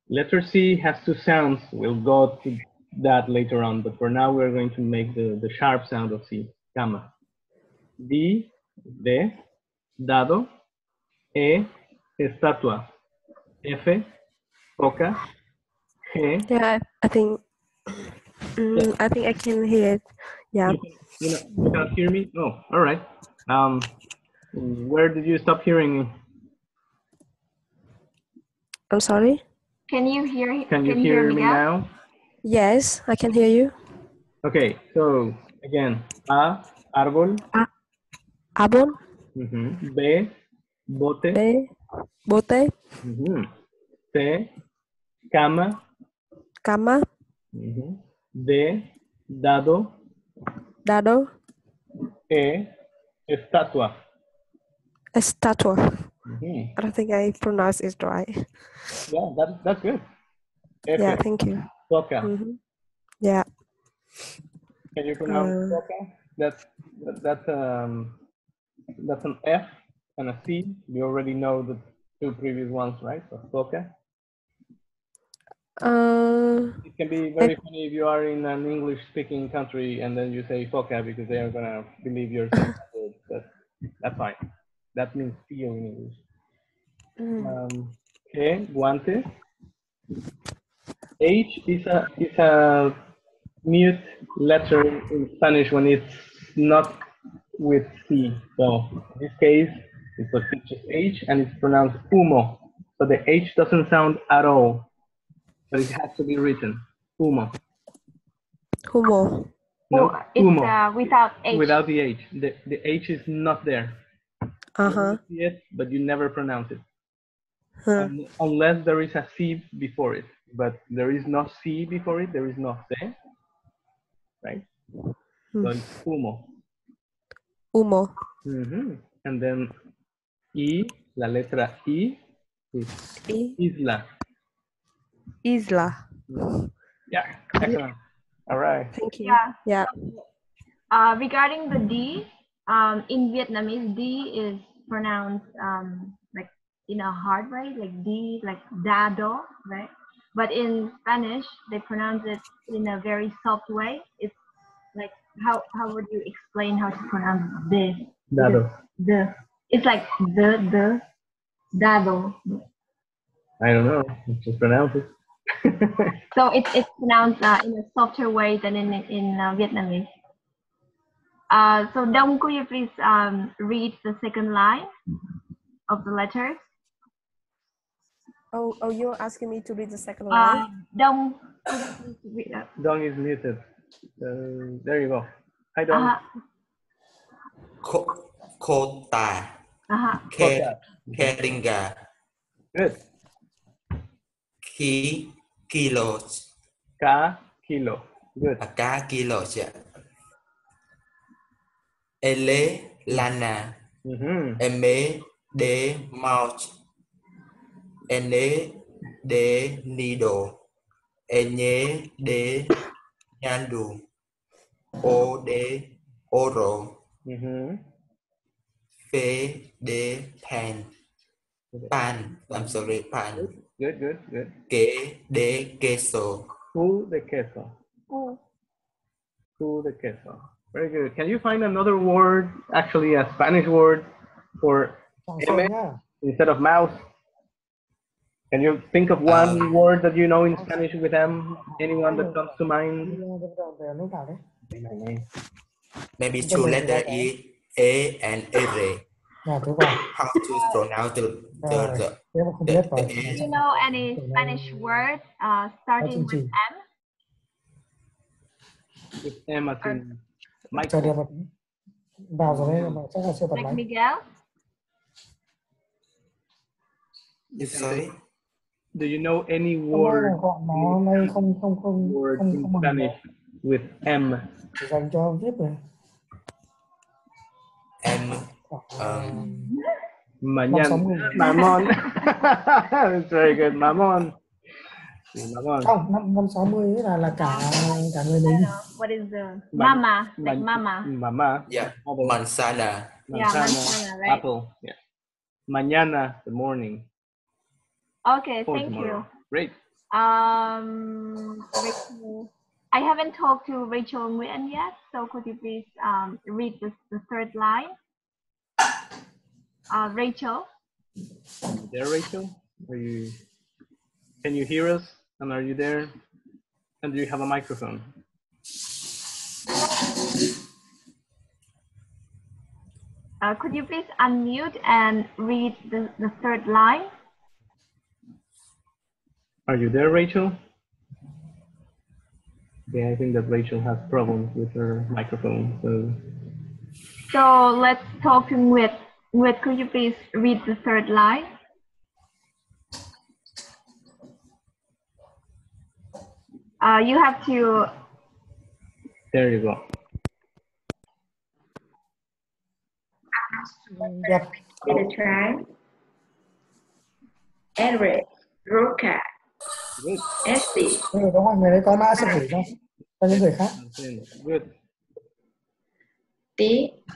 Letter C has two sounds. We'll go to that later on, but for now we're going to make the sharp sound of C, cama. D, de, dado. E, estatua. F, foca. G. Yeah, I think I can hear it. Yeah. You can't hear me? Oh, all right. Where did you stop hearing me? I'm sorry? Can you hear me now? Yes, I can hear you. Okay, so again, A, árbol. Árbol. B, bote. B, bote. C, cama. Cama. D, dado. Dado. E, estatua. Estatua. I don't think I pronounced it right. Yeah, that's good. F, yeah, thank you. Foca. Yeah. Can you pronounce foca? That's an F and a C. You already know the two previous ones, right? So foca. It can be very funny if you are in an English-speaking country and then you say foca because they are gonna believe you're saying it, but that's fine. That means feel in English. Okay, guante. H is a mute letter in Spanish when it's not with C. So in this case, It's a just H and it's pronounced humo. So the H doesn't sound at all, but it has to be written. Humo. Humo. No, It's humo. without H. Without the H. The H is not there. Uh-huh. You see it, but you never pronounce it. Huh. Unless there is a C before it. But there is no C before it, there is no C. Right? So it's humo. Humo. And then I, la letra I, is isla. Isla. Yeah, excellent. All right. Thank you. Yeah. Yeah. Regarding the D, in Vietnamese, D is pronounced like in a hard way, like D, like dado, right? But in Spanish, they pronounce it in a very soft way. It's like, how would you explain how to pronounce the? Dado. The. It's like the, dado. I don't know. Just pronounce it. So it's pronounced in a softer way than in Vietnamese. So Dong, could you please read the second line of the letters? Oh, you're asking me to read the second line? Dong. Dong is muted. There you go. Hi, Dong. Kota. Keringa. Good. Kilos. Kilo. Good. Kilos, yeah. Ele lana. Eme de mouth. Ene de nido. Enye de nyandu. O de oro. Fe de pan. Pan. I'm sorry, pan. Good. Que de queso. Q de queso. Q de queso. Very good. Can you find another word, actually a Spanish word for M instead of mouse? Can you think of one word that you know in Spanish with M? Anyone that comes to mind? Maybe two letters E, A, and R. How to pronounce the Do you know any Spanish word starting with M? With M as in Like Miguel? Sorry? Do you know any word in Spanish with M? M. Mañana. Mamon. That's very good. Mamon. Mamon. Không, 560 là cả người mình. What is the mama? Like mama. Mama. Yeah. Manzana. Yeah, manzana, right? Apple. Yeah. Mañana, the morning. Okay, thank tomorrow. you. Great. Rachel, I haven't talked to Rachel Nguyen yet, so could you please read the third line? Rachel. There, Rachel? Can you hear us? And are you there? And do you have a microphone? Could you please unmute and read the third line? Are you there, Rachel? Yeah, I think that Rachel has problems with her microphone. So let's talk to Nguyệt. Nguyệt, could you please read the third line? You have to. There you go. Give it a try. Eric, Roca, Esty. Đúng rồi, người đấy có mã sẽ gửi cho những người khác. Good.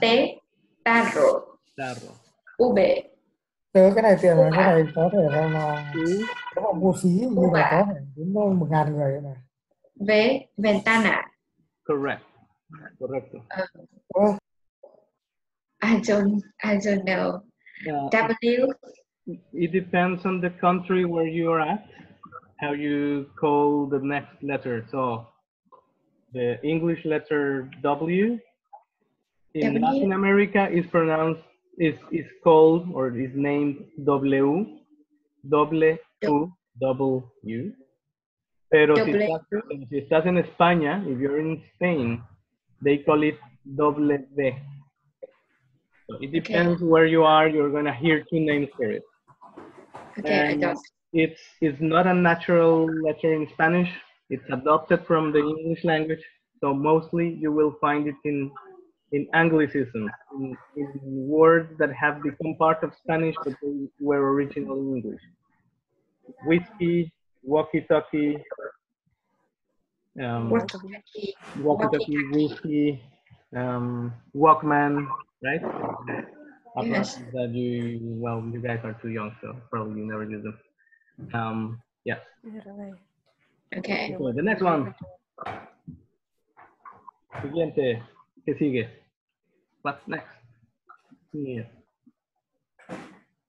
Tế, Tarro, Ube. Cái này tiền là cái này có thể là nếu mà mua phí như là có thể đến 1.000 người này. Ventana. Correct. Correcto. I don't know. W. It depends on the country where you are at, how you call the next letter. So the English letter W in Latin America is pronounced is called or is named W, W, W. Pero si estás en España, if you're in Spain, they call it W. So it depends where you are, you're going to hear two names for it. And it's not a natural letter in Spanish. It's adopted from the English language. So mostly you will find it in Anglicisms, in words that have become part of Spanish, but they were originally English. Whiskey, walkie-talkie, walkie-talkie, whiskey, Walkman, right? Yes. That you guys are too young, so probably you never use them. Yes. Okay. So the next one. Siguiente. ¿Qué sigue? What's next? Yeah.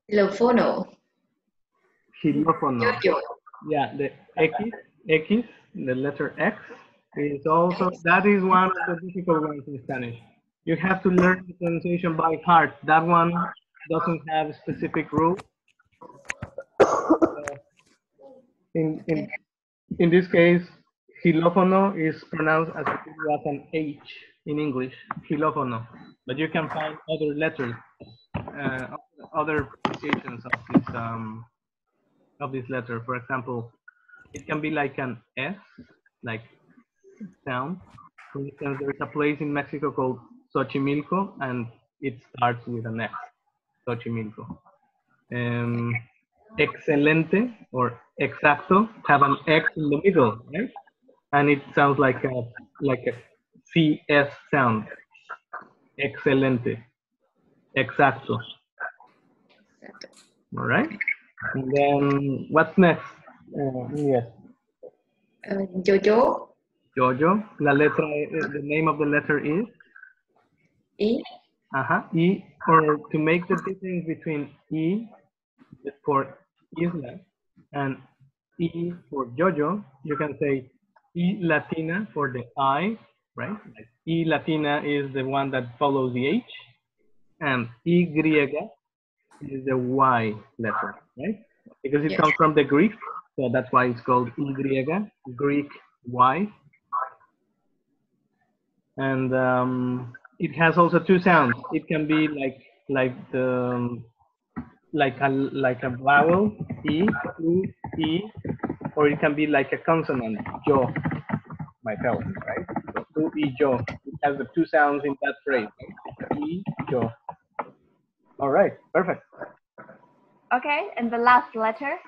Xilófono. Xilófono. Yeah, the X, the letter X is also, that is one of the difficult ones in Spanish. You have to learn the pronunciation by heart. That one doesn't have specific rules. In this case, xilófono is pronounced as an H in English, xilófono. But you can find other letters, other pronunciations of this letter. For example, it can be like an S, like sound. For instance, there's a place in Mexico called Xochimilco, and it starts with an X, Xochimilco. Excelente or exacto have an X in the middle, right? And it sounds like a CS sound. Excelente, exacto. All right. And then what's next? Yes. Jojo. Jojo. The name of the letter is? E. E. Or to make the difference between E for isla and E for Jojo, you can say E Latina for the I, right? Like E Latina is the one that follows the H, and Y is the Y letter, right? Because it comes from the Greek, so that's why it's called Y, Greek Y. And it has also two sounds. It can be like a vowel, E, U, E, or it can be like a consonant, yo, myself, right? So, U, E, yo. It has the two sounds in that phrase, right? E, yo. All right, perfect. Okay, and the last letter?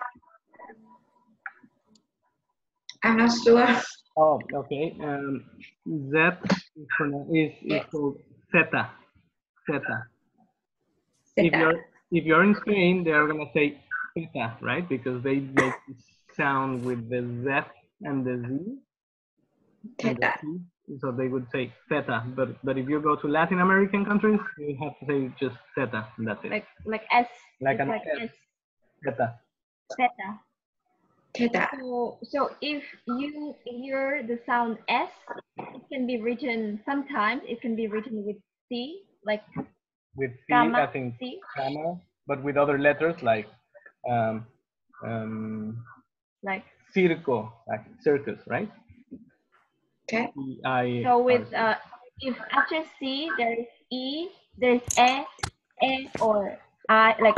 I'm not sure. Oh, okay. Z is called zeta. Zeta. If you're in Spain, they are gonna say zeta, right? Because they make this sound with the Z and the Z. Theta. So they would say theta. But if you go to Latin American countries, you have to say just theta, and that's it. Like S. Like an S. Theta. Theta. Theta. So if you hear the sound S, it can be written, sometimes it can be written with C, like with C, gamma, I think gamma, but with other letters like circo, like circus, right? Okay. So with if after C there is E, there's E or I, like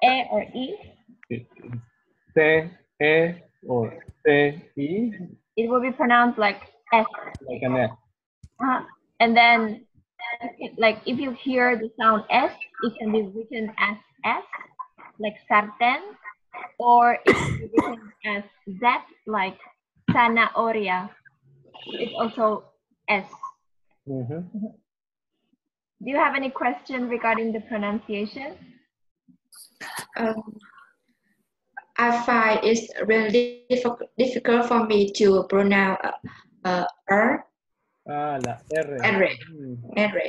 E or E. C, E or C, E. It will be pronounced like S. Like an S. And then, like if you hear the sound S, it can be written as S, like sartén, or it can be written as Z, like zanahoria. It's also S. Mm-hmm. Do you have any question regarding the pronunciation? I find it's really difficult for me to pronounce R. La R. R. R.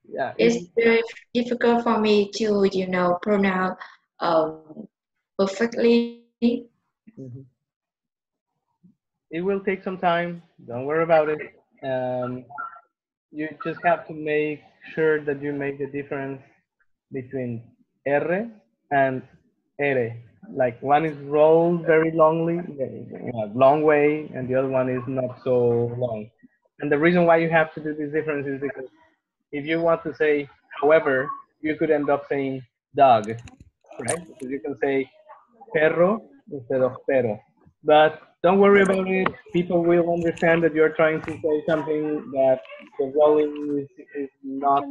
Yeah, it's very difficult for me to, pronounce perfectly. Mm-hmm. It will take some time. Don't worry about it. You just have to make sure that you make the difference between R and ere. Like one is rolled very long way, and the other one is not so long. And the reason why you have to do this difference is because if you want to say however, you could end up saying dog, right? Because you can say perro instead of pero. But don't worry about it. People will understand that you're trying to say something that the rolling is not.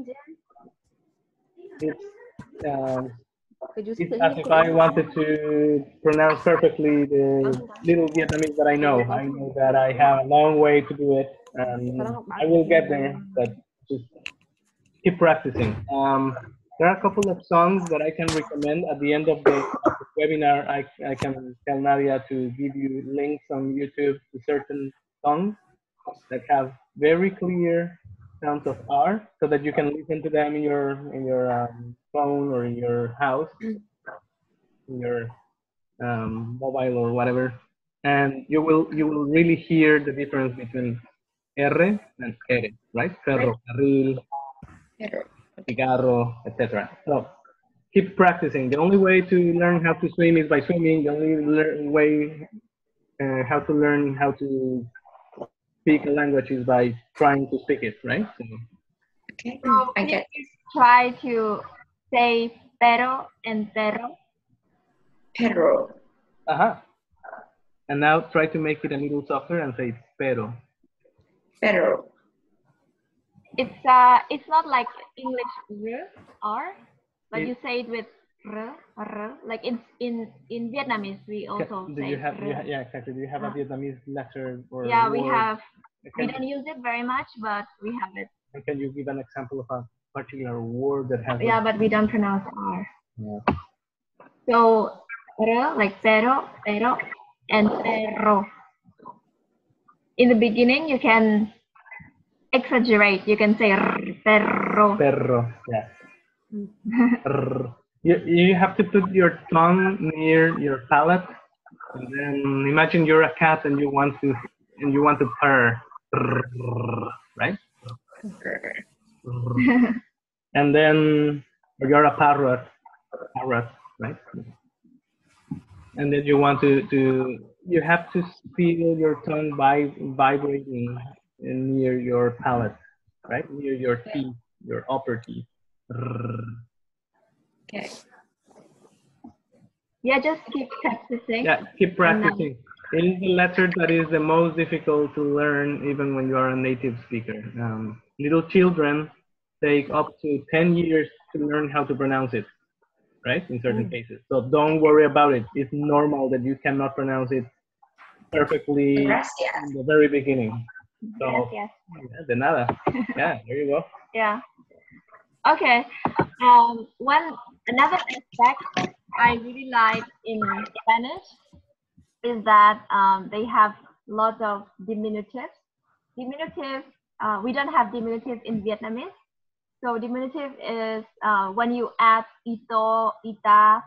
It's as if I wanted to pronounce perfectly the little Vietnamese that I know. I know that I have a long way to do it, and I will get there, but just keep practicing. There are a couple of songs that I can recommend at the end of the webinar. I can tell Nadia to give you links on YouTube to certain songs that have very clear sounds of R, so that you can listen to them in your phone or in your house, in your mobile or whatever, and you will really hear the difference between R and ere, right? Ferro, carril, cigarro, etc. So keep practicing. The only way to learn how to swim is by swimming. The only way how to learn how to speak a language is by trying to speak it, right? So, okay. So I can you get please try to say pero and perro? pero. And now try to make it a little softer and say pero. Pero. It's not like English r, but you say it with r. Like in Vietnamese we also Do say you have, r. yeah, exactly. Do you have a Vietnamese letter or Yeah, we word? have. We don't use it very much, but we have it. And can you give an example of a particular word that has? Yeah, but we don't pronounce r. Yeah. So r, like pero, and perro. In the beginning, you can exaggerate. You can say perro. Perro, yeah. You have to put your tongue near your palate, and then imagine you're a cat and you want to purr, right? And then you're a parrot, right? And then you want you have to feel your tongue vibrating near your palate, right? Near your teeth, your upper teeth. Okay. Yeah, just keep practicing. Yeah, keep practicing. It is the letter that is the most difficult to learn, even when you are a native speaker. Little children take up to 10 years to learn how to pronounce it, right? In certain cases. So don't worry about it. It's normal that you cannot pronounce it perfectly in the very beginning. So, yes. Yeah, de nada. Yeah, there you go. Yeah. Okay. Another aspect I really like in Spanish is that they have lots of diminutives. We don't have diminutive in Vietnamese. So diminutive is when you add ito, ita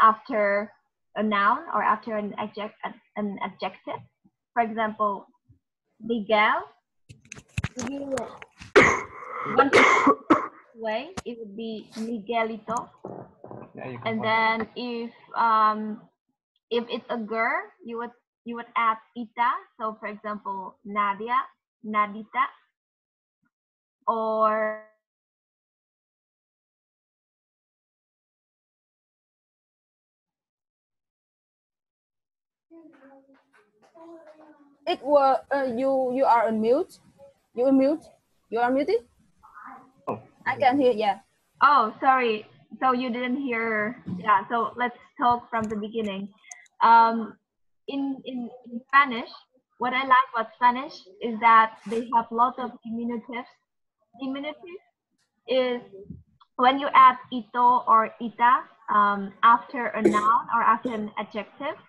after a noun or after an adjective. For example, Miguel. If you want to way, it would be Miguelito. Yeah, and then if it's a girl, you would add ita. So for example, Nadia, Nadita, or It was you are on mute. You on mute. You are muted. Oh. I can hear. Yeah. Oh, sorry. So you didn't hear. Yeah. So let's talk from the beginning. In Spanish, what I like about Spanish is that they have lots of diminutives. Diminutive is when you add ito or ita after a noun or after an adjective.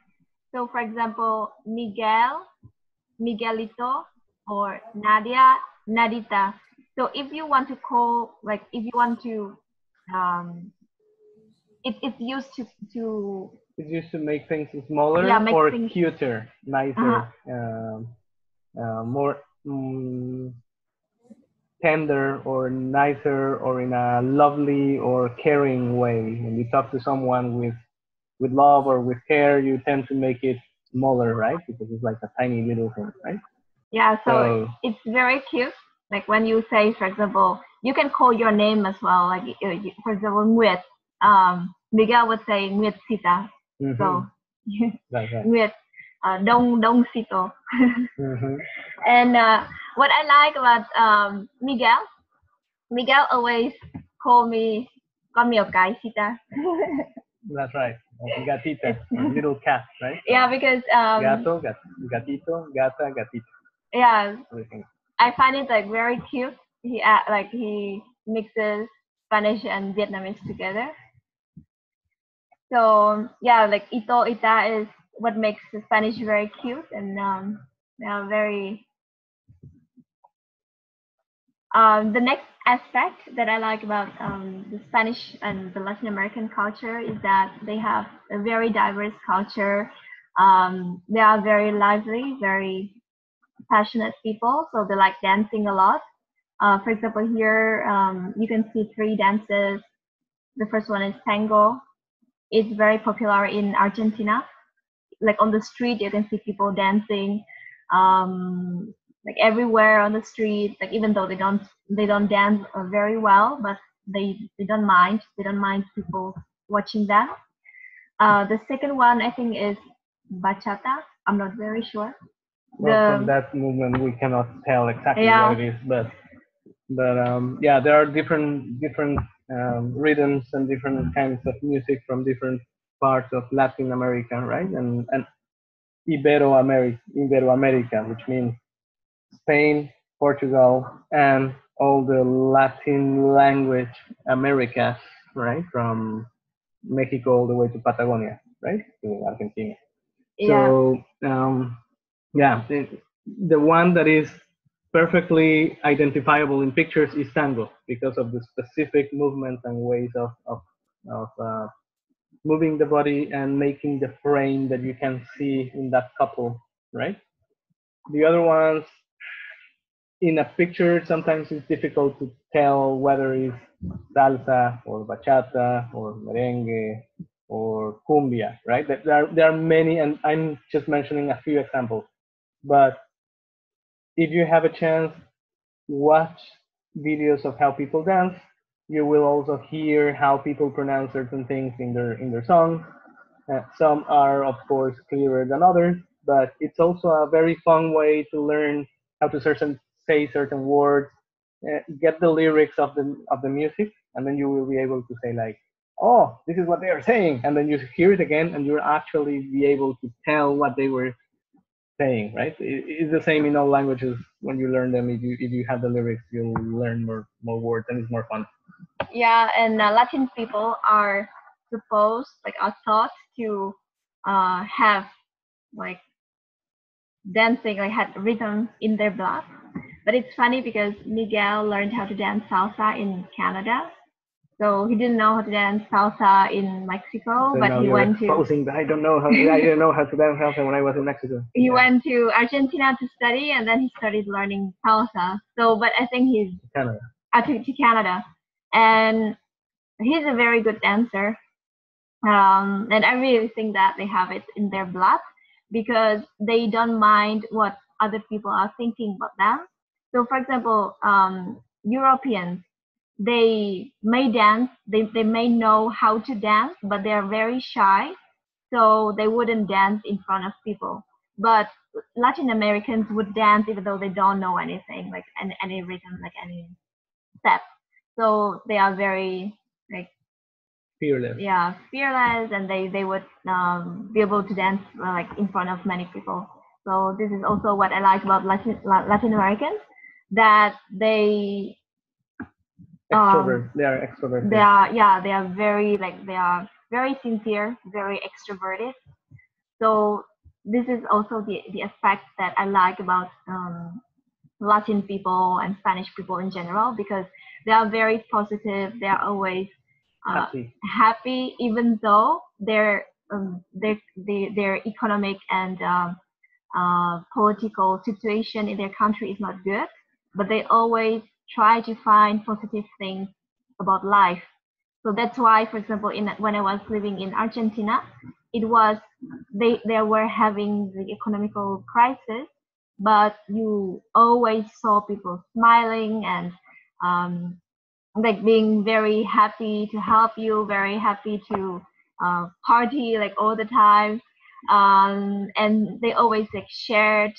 So for example, Miguel, Miguelito, or Nadia, Nadita. So if you want to call, like if you want to, it's used to It's used to make things smaller, yeah, or things cuter, nicer, more tender or nicer or in a lovely or caring way. When you talk to someone with love or with care, you tend to make it smaller, right? Because it's like a tiny little thing, right? Yeah, so it's very cute. Like when you say, for example, you can call your name as well. Like for example, Nguyệt. Miguel would say Nguyệt Sita. Mm-hmm. So right. Nguyệt, Dong Sito. Mm-hmm. And what I like about Miguel always call me con mèo cái Sita. That's right. Gatita, little cat, right? Yeah, because gato, gatito, gata, gatita. Yeah, Everything. I find it like very cute. He mixes Spanish and Vietnamese together. So yeah, like ito, ita is what makes Spanish very cute and very. The next aspect that I like about the Spanish and the Latin American culture is that they have a very diverse culture. They are very lively, very passionate people, so they like dancing a lot. For example, here you can see 3 dances. The first one is tango. It's very popular in Argentina. Like on the street, you can see people dancing. Like everywhere on the street, like even though they don't dance very well, but they don't mind people watching them. The second one I think is bachata. I'm not very sure. Well, from that movement we cannot tell exactly what it is, but yeah, there are different rhythms and different kinds of music from different parts of Latin America, right? And Iberoamerica, which means Spain, Portugal, and all the Latin language Americas, right? From Mexico all the way to Patagonia, right? To Argentina. Yeah. So, yeah, the one that is perfectly identifiable in pictures is tango because of the specific movements and ways of moving the body and making the frame that you can see in that couple, right? The other ones, in a picture, sometimes it's difficult to tell whether it's salsa or bachata or merengue or cumbia, right? There are many, and I'm just mentioning a few examples. But if you have a chance, watch videos of how people dance. You will also hear how people pronounce certain things in their songs. Some are, of course, clearer than others, but it's also a very fun way to learn how to say certain words, get the lyrics of the music, and then you will be able to say like, oh, this is what they are saying, and then you hear it again, and you'll actually be able to tell what they were saying, right? It's the same in all languages. When you learn them, if you have the lyrics, you'll learn more words, and it's more fun. Yeah, and Latin people are taught to have like dancing, like had rhythm in their blood. But it's funny because Miguel learned how to dance salsa in Canada. So he didn't know how to dance salsa in Mexico, So but he went to. I didn't know how to dance salsa when I was in Mexico. He went to Argentina to study, and then he started learning salsa. So, but I think he's Canada. To Canada, and he's a very good dancer. And I really think that they have it in their blood because they don't mind what other people are thinking about them. So, for example, Europeans, they may dance, they may know how to dance, but they are very shy, so they wouldn't dance in front of people. But Latin Americans would dance even though they don't know anything, like any rhythm, like any step. So they are very like fearless. Yeah, fearless, and they would be able to dance like in front of many people. So this is also what I like about Latin Americans, that they extrovert. They are extroverted. They are very sincere, very extroverted. So this is also the aspect that I like about Latin people and Spanish people in general, because they are very positive. They are always happy, even though their economic and political situation in their country is not good. But they always try to find positive things about life. So that's why, for example, when I was living in Argentina, it was they were having the economical crisis, but you always saw people smiling and like being very happy to help you, very happy to party like all the time, and they always like shared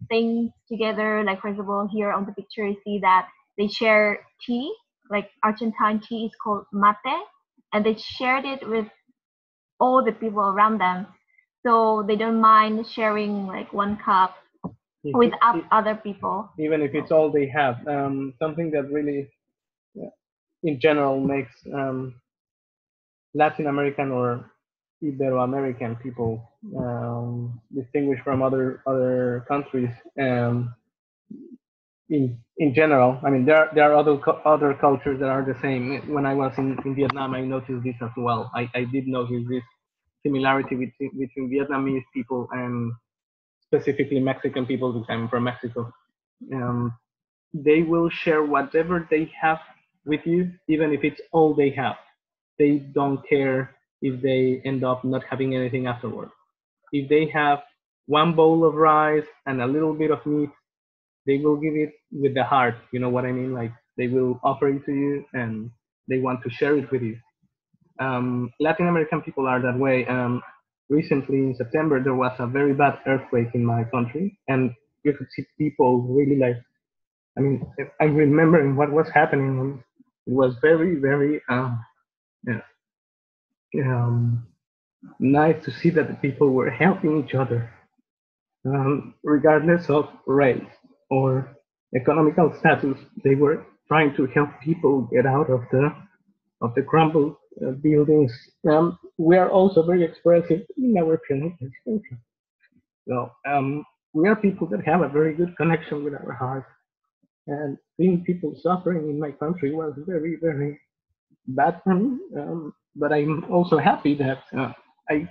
things together. Like for example, here on the picture you see that they share tea, like Argentine tea is called mate, and they shared it with all the people around them, so they don't mind sharing like one cup with other people, even if it's all they have. Something that really in general makes Latin American or Ibero-American people distinguish from other countries. In general, I mean, there are other cultures that are the same. When I was in Vietnam, I noticed this as well. I did notice this similarity between Vietnamese people and specifically Mexican people, because I'm from Mexico. They will share whatever they have with you, even if it's all they have. They don't care if they end up not having anything afterward. If they have one bowl of rice and a little bit of meat, they will give it with the heart. You know what I mean? Like they will offer it to you and they want to share it with you. Latin American people are that way. Recently in September, there was a very bad earthquake in my country, and you could see people really like, I mean, I'm remembering what was happening. It was very, very nice to see that the people were helping each other, regardless of race or economical status. They were trying to help people get out of the crumbled buildings. We are also very expressive in our community. So we are people that have a very good connection with our heart. And seeing people suffering in my country was very, very bad for me. But I'm also happy that I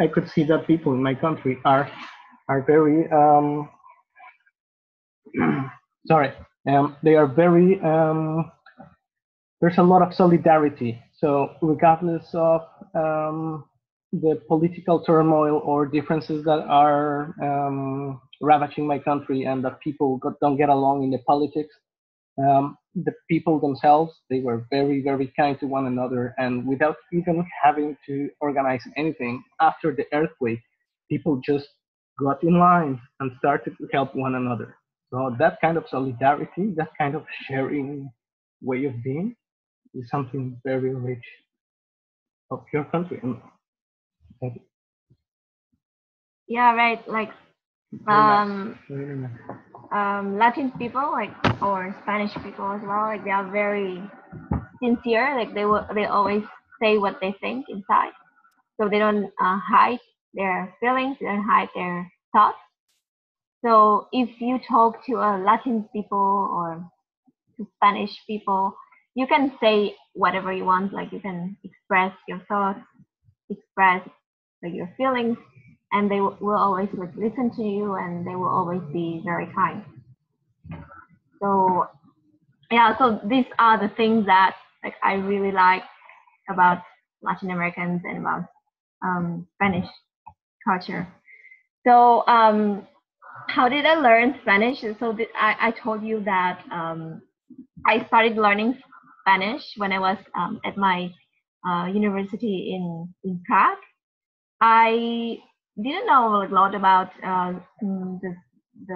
could see that people in my country are very sorry. They are very there's a lot of solidarity. So regardless of the political turmoil or differences that are ravaging my country and that people don't get along in the politics, the people themselves, they were very, very kind to one another. And without even having to organize anything, after the earthquake, people just got in line and started to help one another. So that kind of solidarity, that kind of sharing way of being is something very rich of your country. Yeah, right. Like Latin people, like, or Spanish people as well, like they are very sincere. Like they always say what they think inside, so they don't hide their feelings, they don't hide their thoughts. So if you talk to a Latin people or to Spanish people, you can say whatever you want. Like you can express your thoughts, express like your feelings, and they will always like listen to you, and they will always be very kind. So yeah, so these are the things that like I really like about Latin Americans and about Spanish culture. So how did I learn Spanish? So I told you that I started learning Spanish when I was at my university in Prague. I didn't know a lot about the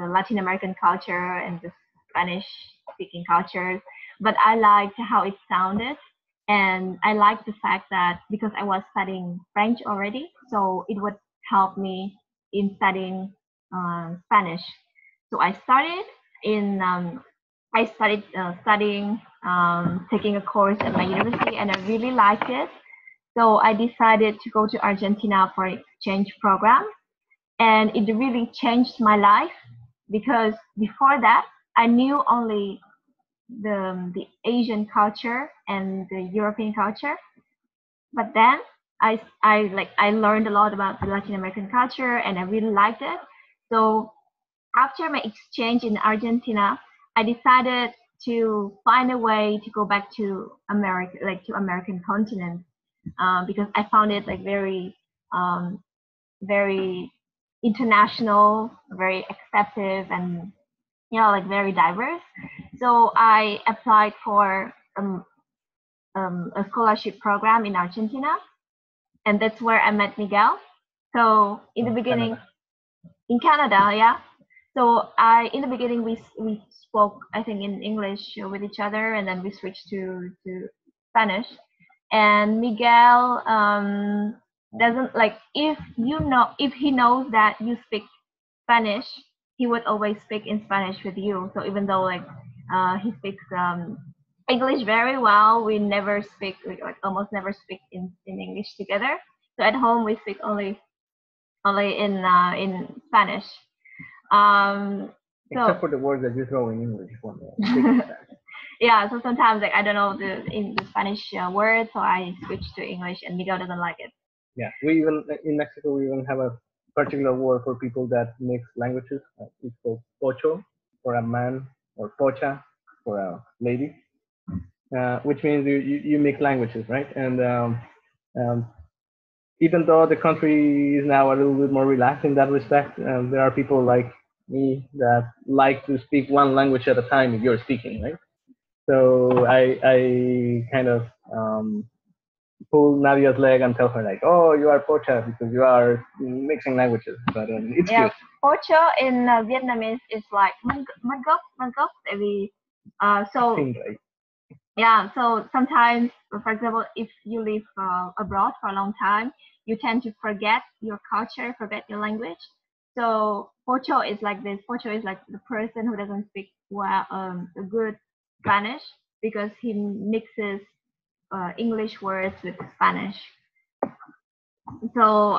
Latin American culture and the Spanish speaking cultures, but I liked how it sounded, and I liked the fact that because I was studying French already, so it would help me in studying Spanish. So I started studying, taking a course at my university, and I really liked it. So I decided to go to Argentina for an exchange program, and it really changed my life, because before that I knew only the Asian culture and the European culture, but then I learned a lot about the Latin American culture, and I really liked it. So after my exchange in Argentina, I decided to find a way to go back to America, like to American continent, because I found it like very international, very acceptive, and like very diverse. So I applied for a scholarship program in Argentina, and that's where I met Miguel. So in the beginning, in Canada, yeah. So in the beginning we spoke, I think, in English with each other, and then we switched to Spanish. And Miguel doesn't like, if he knows that you speak Spanish, he would always speak in Spanish with you. So even though like he speaks English very well, we never speak, like almost never speak in English together. So at home we speak only in Spanish. Except for the words that you throw in English. Yeah, so sometimes like I don't know the Spanish word, so I switch to English, and Miguel doesn't like it. Yeah, we even in Mexico we even have a particular word for people that mix languages. It's called pocho for a man, or pocha for a lady, which means you mix languages, right? And even though the country is now a little bit more relaxed in that respect, there are people like me that like to speak one language at a time if you're speaking, right? So I kind of pull Nadia's leg and tell her like, oh, you are pocha because you are mixing languages. But it's yeah, cute. Pocha in Vietnamese is like mất gốc, tại vì so yeah, so sometimes, for example, if you live abroad for a long time, you tend to forget your culture, forget your language. So pocho is like this. Pocho is like the person who doesn't speak well, a good Spanish, because he mixes English words with Spanish. So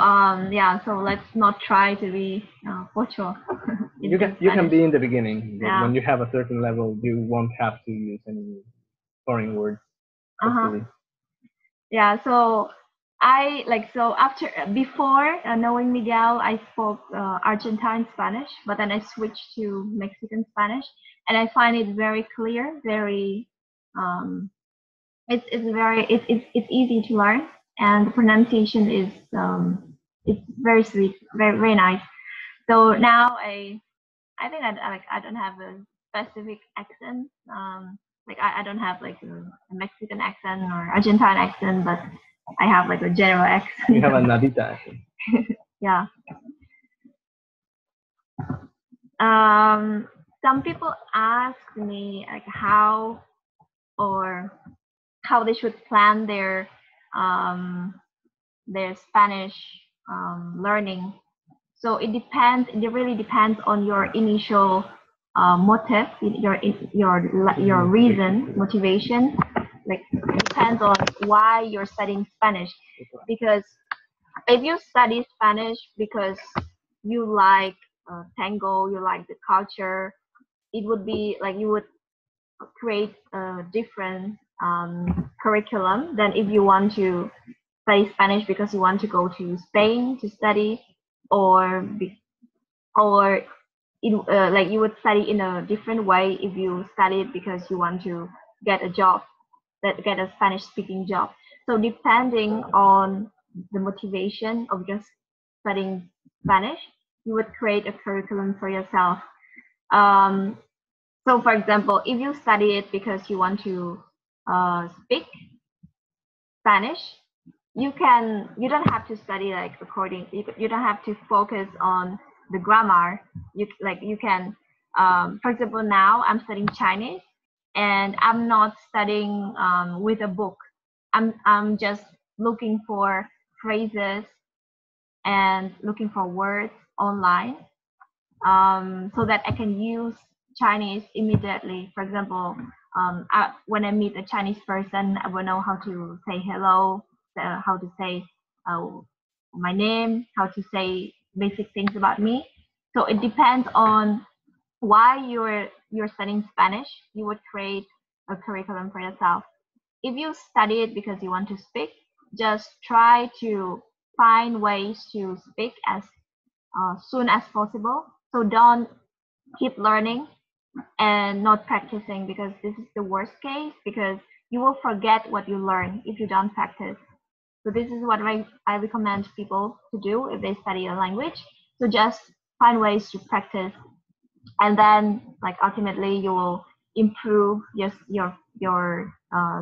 yeah, so let's not try to be pocho. You can be in the beginning, but yeah. when you have a certain level, you won't have to use any foreign words. Yeah, so before knowing Miguel, I spoke Argentine Spanish, but then I switched to Mexican Spanish, and I find it very clear, very it's easy to learn, and the pronunciation is it's very sweet, very nice. So now I think I don't have a specific accent. Like I don't have like a Mexican accent or Argentine accent, but I have like a general accent. You have a Nadita accent. Yeah. Some people ask me like how they should plan their Spanish learning. So it depends. It really depends on your initial motive, your reason, motivation. Like it depends on why you're studying Spanish. Because if you study Spanish because you like tango, you like the culture, it would be like you would create a different curriculum than if you want to study Spanish because you want to go to Spain to study, or like you would study in a different way if you study it because you want to get a job, get a Spanish speaking job. So depending on the motivation of just studying Spanish, you would create a curriculum for yourself. So for example, if you study it because you want to speak Spanish, you don't have to study like you don't have to focus on the grammar. You can for example, now I'm studying Chinese, and I'm not studying with a book. I'm just looking for phrases and looking for words online, so that I can use Chinese immediately. For example, when I meet a Chinese person, I will know how to say hello, how to say my name, how to say basic things about me. So it depends on why you're studying Spanish. You would create a curriculum for yourself. If you study it because you want to speak, just try to find ways to speak as soon as possible. So don't keep learning and not practicing, because this is the worst case, because you will forget what you learn if you don't practice. So this is what I recommend people to do if they study a language. So just find ways to practice, and then like ultimately you will improve your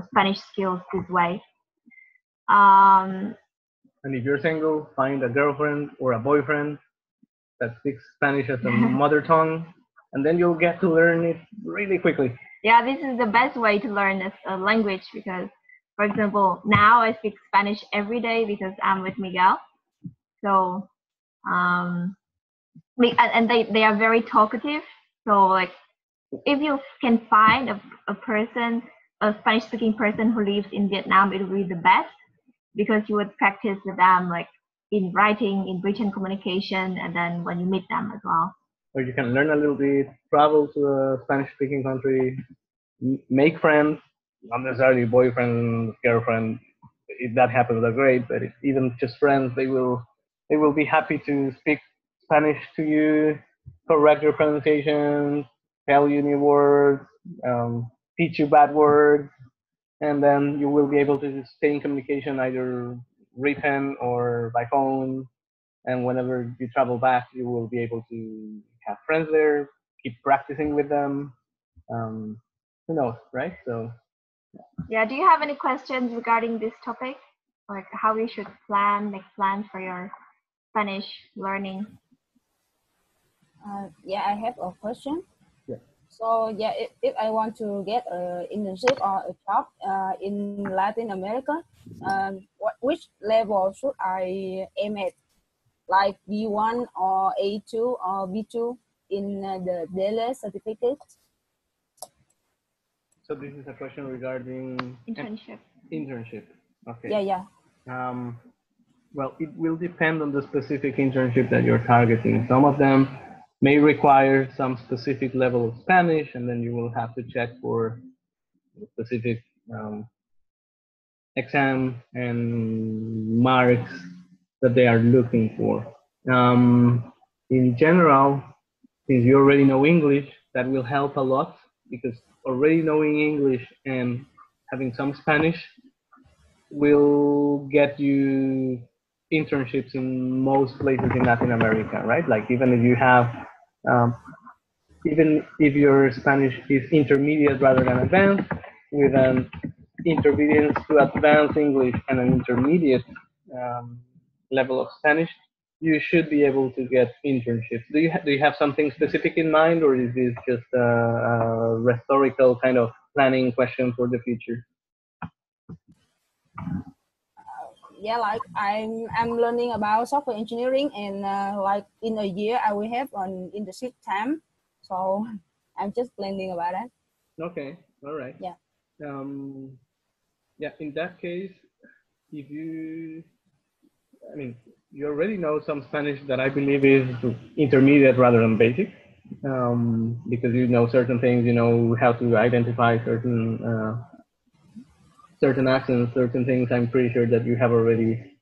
Spanish skills this way. And if you're single, find a girlfriend or a boyfriend that speaks Spanish as a mother tongue, and then you'll get to learn it really quickly. Yeah, this is the best way to learn a language, because, for example, now I speak Spanish every day because I'm with Miguel. So, and they are very talkative. So, like, if you can find a person, a Spanish-speaking person who lives in Vietnam, it would be the best, because you would practice with them, like, in writing, in written communication, and then when you meet them as well. Or you can learn a little bit, travel to a Spanish-speaking country, make friends, not necessarily boyfriend, girlfriend. If that happens, that's great. But if even just friends, they will be happy to speak Spanish to you, correct your pronunciation, tell you new words, teach you bad words, and then you will be able to stay in communication either written or by phone. And whenever you travel back, you will be able to have friends there, keep practicing with them. Who knows, right? So. Yeah. Do you have any questions regarding this topic, like how you should make plans for your Spanish learning? Yeah, I have a question. Yeah. So yeah, if I want to get an internship or a job in Latin America, which level should I aim at? Like B1 or A2 or B2 in the DELE certificate? So this is a question regarding internship. Internship. Okay. Yeah. Well, it will depend on the specific internship that you're targeting. Some of them may require some specific level of Spanish, and then you will have to check for the specific exam and marks that they are looking for. In general, since you already know English, that will help a lot, because already knowing English and having some Spanish will get you internships in most places in Latin America, right? Like even if you have, even if your Spanish is intermediate rather than advanced, with an intermediate to advanced English and an intermediate level of Spanish, you should be able to get internships. Do you have something specific in mind, or is this just a rhetorical kind of planning question for the future? Yeah, like I'm learning about software engineering, and like in a year I will have an internship time, so I'm just planning about that. Okay, all right. Yeah. Yeah, in that case, if you, I mean, you already know some Spanish that I believe is intermediate rather than basic, because you know certain things, you know how to identify certain accents, certain things. I'm pretty sure that you have already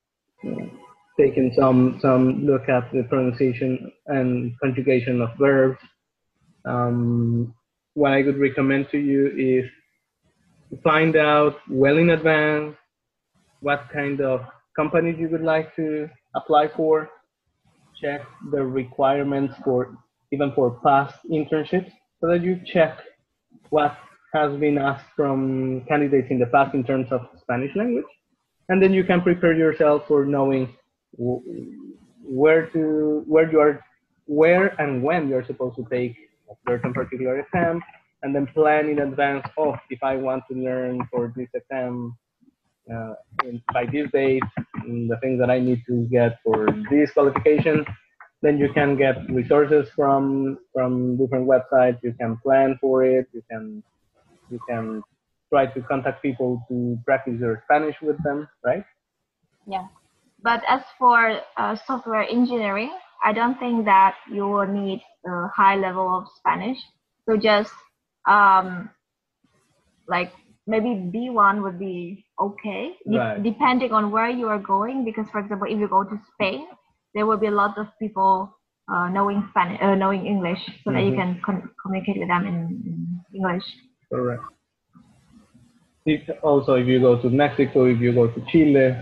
taken some look at the pronunciation and conjugation of verbs. What I would recommend to you is to find out well in advance what kind of companies you would like to apply for. Check the requirements for even for past internships, so that you check what has been asked from candidates in the past in terms of Spanish language, and then you can prepare yourself for knowing where and when you're supposed to take a certain particular exam, and then plan in advance. Oh, if I want to learn for this exam by this date, the things that I need to get for this qualification, then you can get resources from different websites. You can plan for it. You can try to contact people to practice your Spanish with them, right? Yeah. But as for software engineering, I don't think that you will need a high level of Spanish. So just like maybe B1 would be okay, right. Depending on where you are going. Because, for example, if you go to Spain, there will be a lot of people knowing Spanish, knowing English, so that you can communicate with them in English. Correct. Also, if you go to Mexico, if you go to Chile,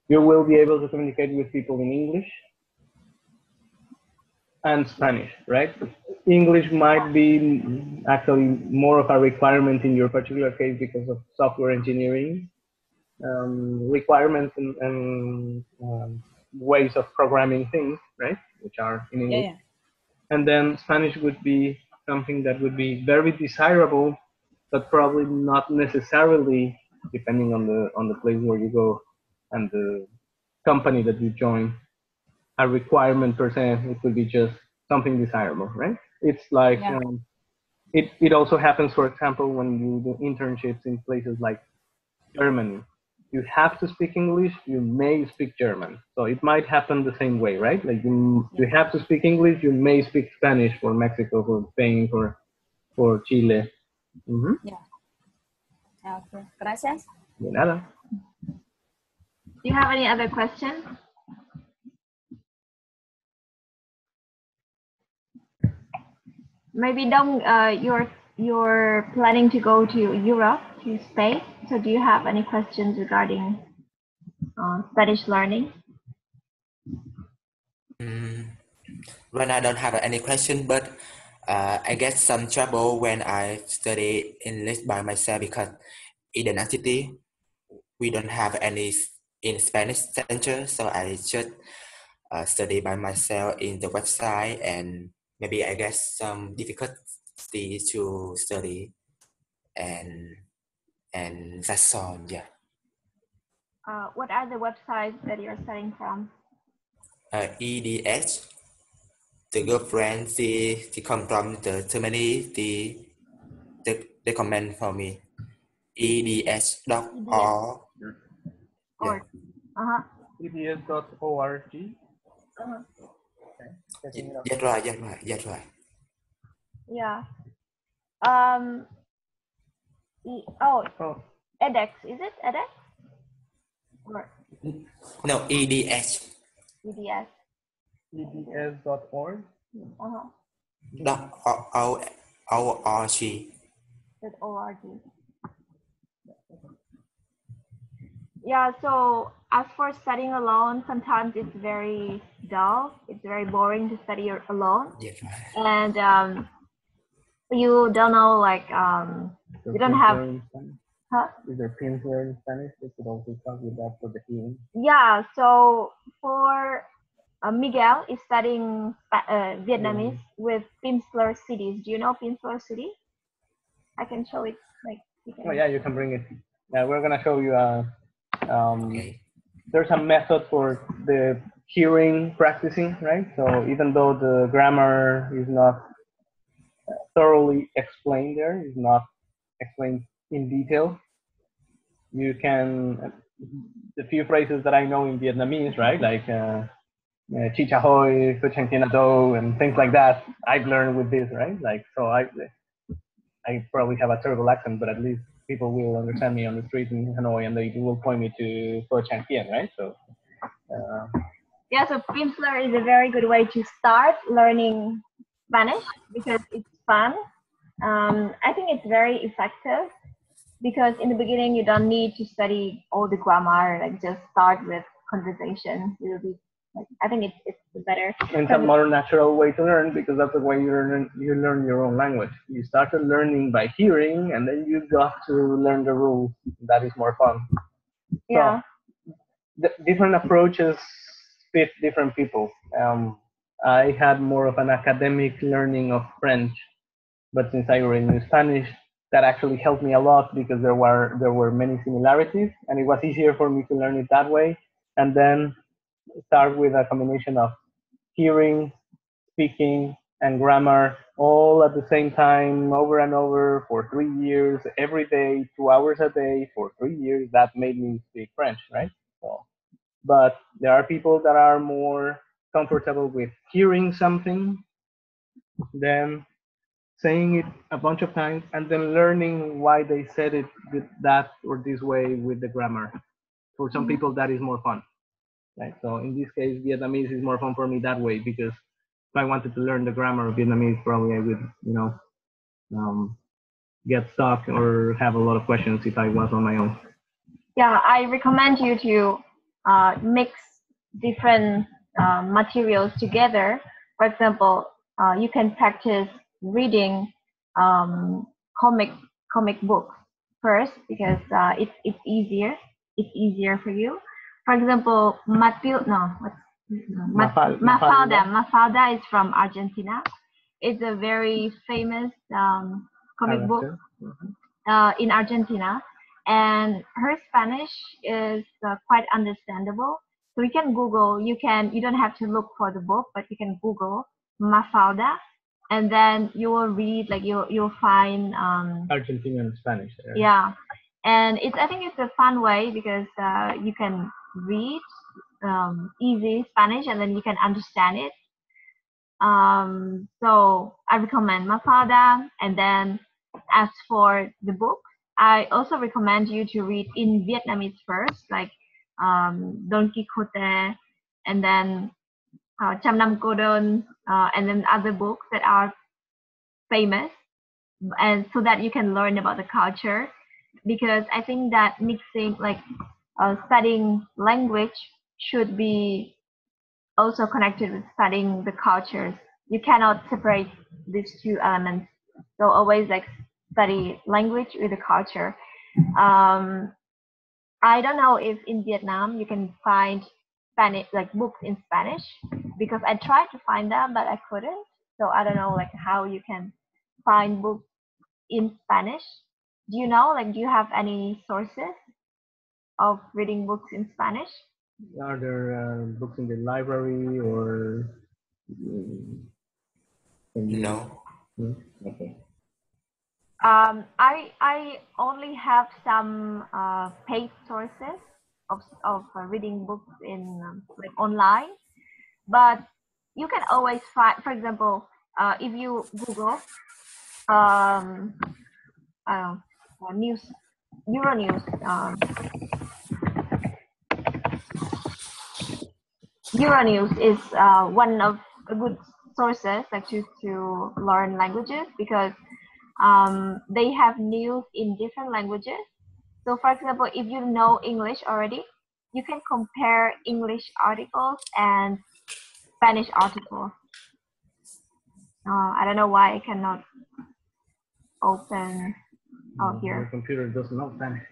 you will be able to communicate with people in English and Spanish, right? English might be actually more of a requirement in your particular case because of software engineering requirements and ways of programming things, right? Which are in English. Yeah. And then Spanish would be something that would be very desirable, but probably not necessarily, depending on the place where you go and the company that you join, a requirement per se. It could be just something desirable, right? It's like it also happens, for example, when you do internships in places like Germany. You have to speak English, you may speak German. So it might happen the same way, right? Like you have to speak English, you may speak Spanish for Mexico, for Spain, for Chile. Yeah. Okay. Gracias. De nada. Do you have any other questions? Maybe Dong, you're planning to go to Europe to stay. So do you have any questions regarding Spanish learning? Right now, I don't have any question, but I get some trouble when I study English by myself because in the city we don't have any in Spanish center, so I just study by myself in the website, and maybe I get some difficulty to study, and that's all. Yeah. What are the websites that you're studying from? EDH. The girlfriend, she come from the Germany, they comment for me. EDH.org. Yeah. EDS.org. That's right. Yeah. edX, is it edX? Or no, EDH. EDS. EDS.org. .org. .org. Yeah, so as for studying alone, sometimes it's very dull. It's very boring to study alone. Yes, right. And you don't know, like, you don't have... Huh? Is there pins here in Spanish? We could also talk with that for the hearing. Yeah, so for Miguel is studying Vietnamese with Pimsleur cities. Do you know Pimsleur city? I can show it. Like, oh yeah, you can bring it. Yeah, we're gonna show you. Okay. There's a method for the hearing practicing, right? So even though the grammar is not thoroughly explained there, is not explained in detail, you can, the few phrases that I know in Vietnamese, right? Like chi cha hoi, phu chang tina do, and things like that, I've learned with this, right? Like, so I probably have a terrible accent, but at least people will understand me on the street in Hanoi, and they will point me to Pho Chang Tien, right? So yeah, so Pimsleur is a very good way to start learning Spanish because it's fun. I think it's very effective because in the beginning you don't need to study all the grammar. Like, just start with conversation. It will be like, I think it's better. It's a more natural way to learn because that's the way you learn your own language. You started learning by hearing, and then you got to learn the rules. That is more fun. Yeah. So, the different approaches fit different people. I had more of an academic learning of French, but since I already knew Spanish, that actually helped me a lot because there were many similarities, and it was easier for me to learn it that way. And then start with a combination of hearing, speaking, and grammar all at the same time, over and over for 3 years, every day, 2 hours a day for 3 years. That made me speak French, right? So, but there are people that are more comfortable with hearing something than saying it a bunch of times and then learning why they said it that or this way with the grammar. For some people, that is more fun. Right? So in this case, Vietnamese is more fun for me that way because if I wanted to learn the grammar of Vietnamese, probably I would, get stuck or have a lot of questions if I was on my own. Yeah, I recommend you to mix different materials together. For example, you can practice reading comic books first because it's easier. It's easier for you. For example, Mafalda is from Argentina. It's a very famous comic book in Argentina, and her Spanish is quite understandable. So you can Google. You don't have to look for the book, but you can Google Mafalda, and then you will read, like you'll find Argentinian Spanish. Yeah, and I think it's a fun way because you can read easy Spanish and then you can understand it. So I recommend Mafalda, and then as for the book, I also recommend you to read in Vietnamese first, like Don Quixote, and then Trăm Năm Cô Đơn, and then other books that are famous, and so that you can learn about the culture. Because I think that mixing, like studying language, should be also connected with studying the cultures. You cannot separate these two elements. So always like study language with the culture. I don't know if in Vietnam you can find Spanish, like books in Spanish, because I tried to find them but I couldn't. So I don't know like how you can find books in Spanish. Do you know, like, do you have any sources of reading books in Spanish? Are there books in the library or? No. Okay. I only have some paid sources of reading books in like online, but you can always find, for example, if you Google news, Euronews. Euronews is one of the good sources like to learn languages, because they have news in different languages. So for example, if you know English already, you can compare English articles and Spanish articles. I don't know why I cannot open here. My computer doesn't know Spanish.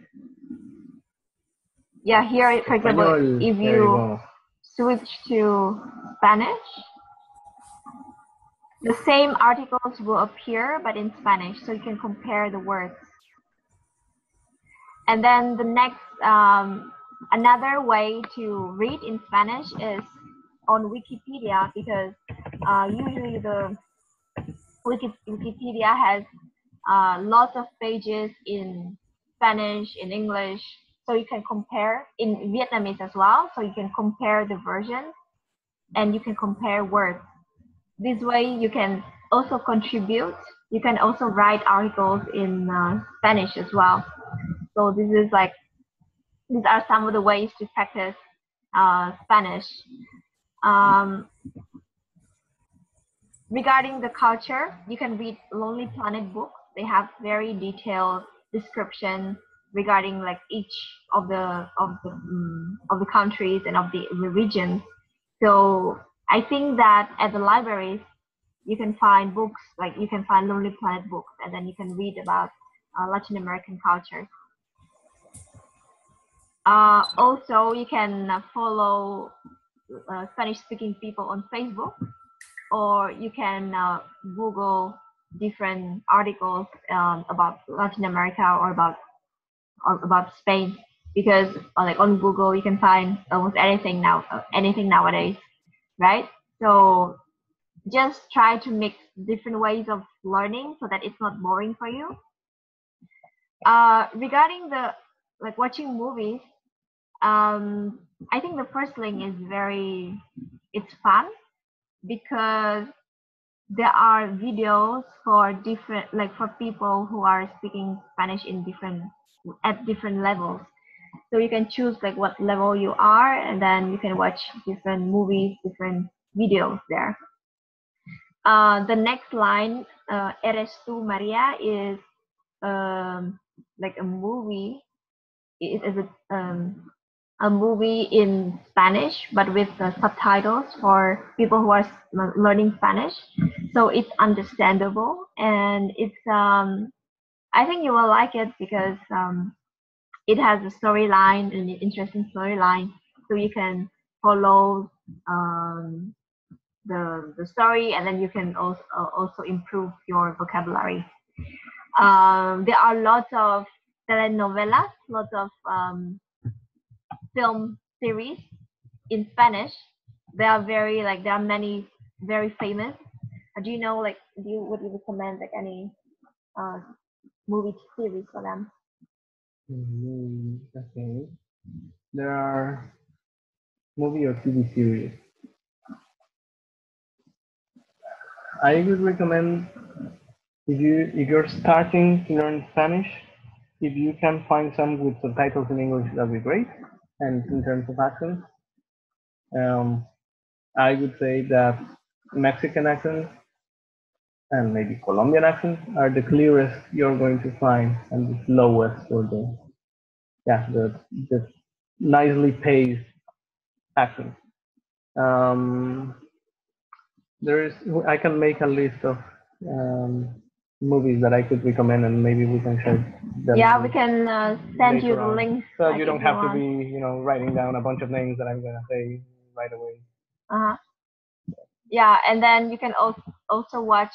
Yeah, here, for example, if you switch to Spanish, the same articles will appear, but in Spanish, so you can compare the words. And then the next, another way to read in Spanish is on Wikipedia, because usually the Wikipedia has lots of pages in Spanish, in English, so you can compare, in Vietnamese as well, so you can compare the versions and you can compare words. This way you can also contribute. You can also write articles in Spanish as well. So this is like, these are some of the ways to practice Spanish. Regarding the culture, you can read Lonely Planet books. They have very detailed description regarding like each of the countries and of the regions. So I think that at the libraries you can find books, like you can find Lonely Planet books, and then you can read about Latin American culture. Also, you can follow Spanish-speaking people on Facebook, or you can Google different articles about Latin America or about Spain, because like on Google you can find almost anything nowadays, right? So just try to mix different ways of learning so that it's not boring for you. Regarding the like watching movies, I think the first link is it's fun, because there are videos for different, like for people who are speaking Spanish at different levels. So you can choose like what level you are, and then you can watch different movies, different videos there. The next line, Eres tú Maria, is like a movie. It is a movie in Spanish, but with subtitles for people who are learning Spanish. So it's understandable, and it's I think you will like it because it has a storyline, an interesting storyline, so you can follow the story, and then you can also improve your vocabulary. There are lots of telenovelas, lots of film series in Spanish. There are many very famous. Do you know, like, would you recommend like any movie series for them? Okay. There are movie or TV series. I would recommend if you're starting to learn Spanish, if you can find some with subtitles in English, that'd be great. And in terms of accents, I would say that Mexican accent and maybe Colombian accent are the clearest you're going to find, and the slowest, or the nicely paced accent. I can make a list of movies that I could recommend, and maybe we can share them. Yeah, we can send you the links. So you don't have to be, writing down a bunch of names that I'm gonna say right away. Yeah, and then you can also watch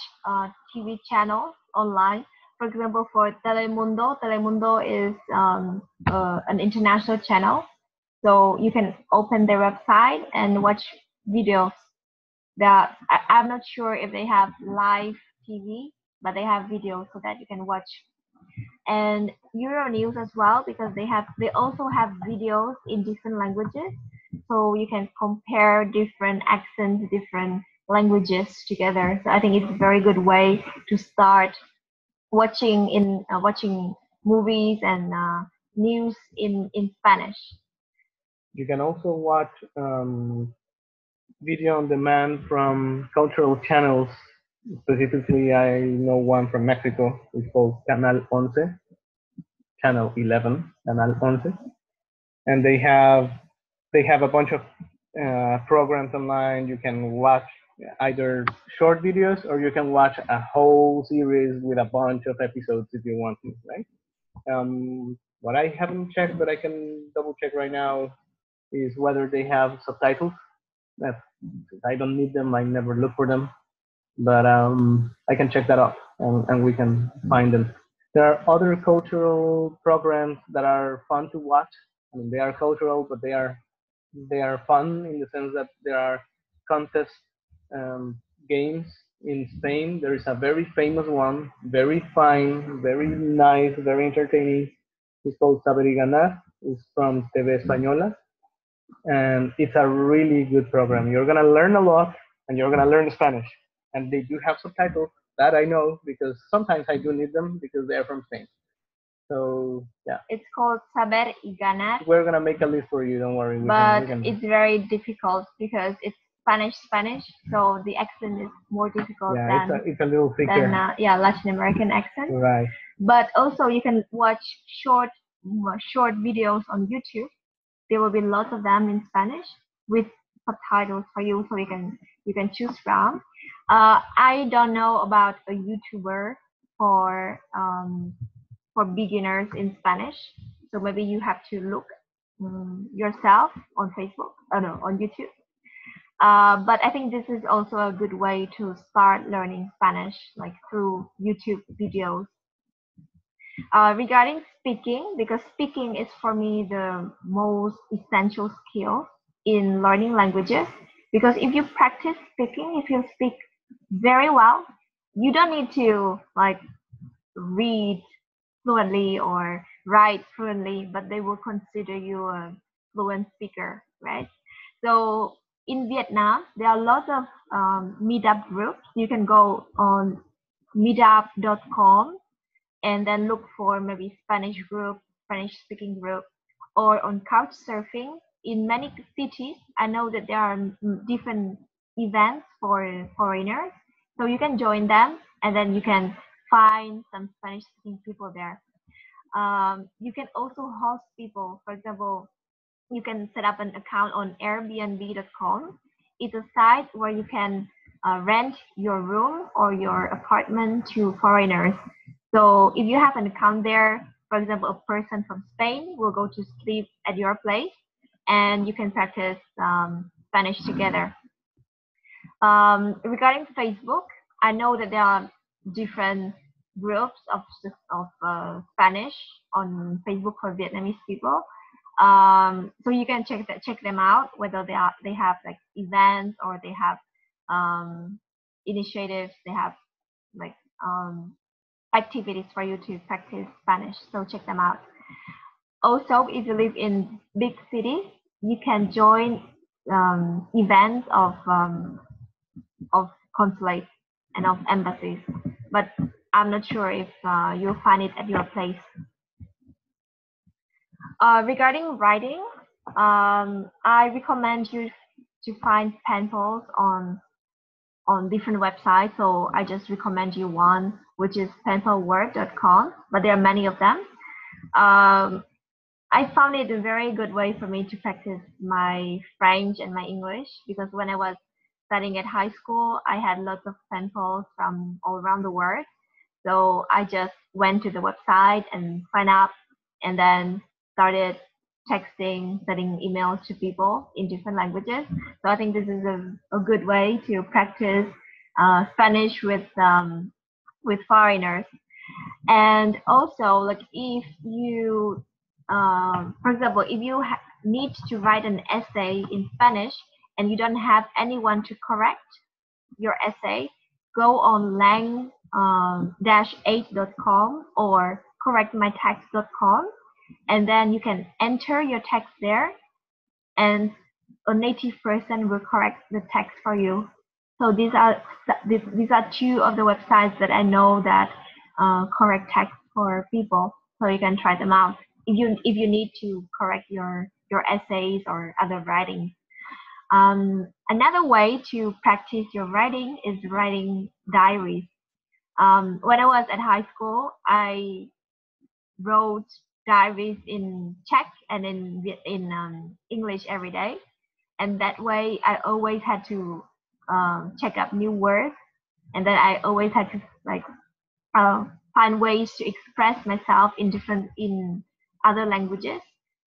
TV channels online. For example, for Telemundo, Telemundo is an international channel. So you can open their website and watch videos. I'm not sure if they have live TV, but they have videos so that you can watch. And Euronews as well, because they also have videos in different languages, so you can compare different accents, different languages together. So I think it's a very good way to start watching movies and news in Spanish. You can also watch video on demand from cultural channels. Specifically, I know one from Mexico. It's called Canal 11, Channel 11, Canal 11, and they have a bunch of programs online. You can watch either short videos, or you can watch a whole series with a bunch of episodes if you want to, right? What I haven't checked, but I can double check right now, is whether they have subtitles. I don't need them. I never look for them, but I can check that out, and we can find them. There are other cultural programs that are fun to watch. I mean, they are cultural, but they are fun in the sense that there are contest games in Spain. There is a very famous one, very fine, very nice, very entertaining. It's called Saber y Ganar. It's from TV Española, and it's a really good program. You're gonna learn a lot, and you're gonna learn Spanish. And they do have subtitles, that I know, because sometimes I do need them because they're from Spain. So yeah. It's called Saber y Ganar. We're gonna make a list for you. Don't worry. It's very difficult because it's Spanish, so the accent is more difficult than it's a little thicker than Latin American accent. Right. But also you can watch short videos on YouTube. There will be lots of them in Spanish with subtitles for you, so you can choose from. I don't know about a YouTuber for beginners in Spanish, so maybe you have to look yourself on Facebook. On YouTube. But I think this is also a good way to start learning Spanish, like through YouTube videos. Regarding speaking, because speaking is for me the most essential skill in learning languages. Because if you practice speaking, if you speak very well, you don't need to like read fluently or write fluently, but they will consider you a fluent speaker, right? So in Vietnam, there are lots of meetup groups. You can go on meetup.com and then look for maybe Spanish group, Spanish speaking group, or on Couchsurfing. In many cities, I know that there are different events for foreigners. So you can join them, and then you can find some Spanish-speaking people there. You can also host people. For example, you can set up an account on Airbnb.com. It's a site where you can rent your room or your apartment to foreigners. So if you have an account there, for example, a person from Spain will go to sleep at your place, and you can practice Spanish together. Regarding Facebook, I know that there are different groups of Spanish on Facebook for Vietnamese people. So you can check them out, whether they have like events or they have initiatives, they have like activities for you to practice Spanish. So check them out. Also, if you live in big cities, you can join events of consulates and of embassies, but I'm not sure if you'll find it at your place. Regarding writing, I recommend you to find pencils on different websites. So I just recommend you one, which is pencilword.com, but there are many of them. I found it a very good way for me to practice my French and my English, because when I was studying at high school, I had lots of pencils from all around the world. So I just went to the website and signed up, and then started texting, sending emails to people in different languages. So I think this is a good way to practice Spanish with foreigners. And also, like, if you, for example, if you need to write an essay in Spanish and you don't have anyone to correct your essay, go on lang-8.com or correctmytext.com, and then you can enter your text there, and a native person will correct the text for you. So these are two of the websites that I know that correct text for people. So you can try them out if you need to correct your essays or other writing. Another way to practice your writing is writing diaries. When I was at high school, I wrote diaries in Czech and in English every day, and that way I always had to check up new words, and then I always had to like find ways to express myself in other languages.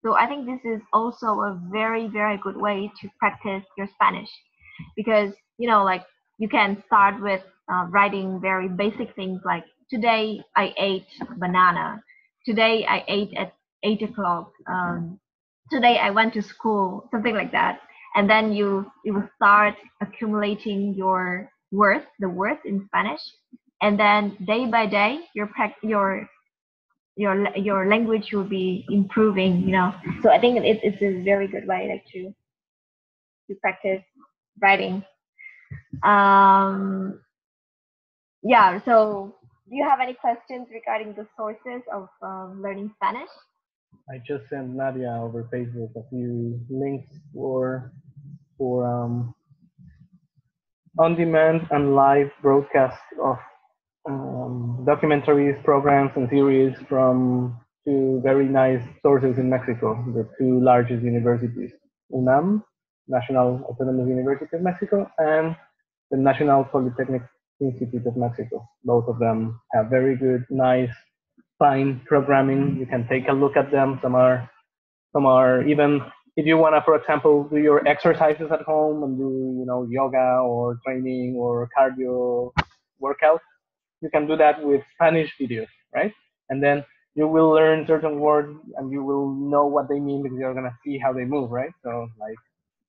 So I think this is also a very, very good way to practice your Spanish, because like you can start with writing very basic things like, today I ate banana, today I ate at 8 o'clock, today I went to school, something like that. And then you will start accumulating your words, the words in Spanish, and then day by day your language will be improving. So I think it's a very good way, like, to practice writing. Yeah. So do you have any questions regarding the sources of learning Spanish? I just sent Nadia over Facebook a few links for on-demand and live broadcast of documentaries, programs, and series from two very nice sources in Mexico, the two largest universities, UNAM, National Autonomous University of Mexico, and the National Polytechnic Institute of Mexico. Both of them have very good, nice, fine programming. You can take a look at them. Some are even, if you want to, for example, do your exercises at home and do yoga or training or cardio workout, you can do that with Spanish videos, right? And then you will learn certain words and you will know what they mean because you're gonna see how they move, right? So like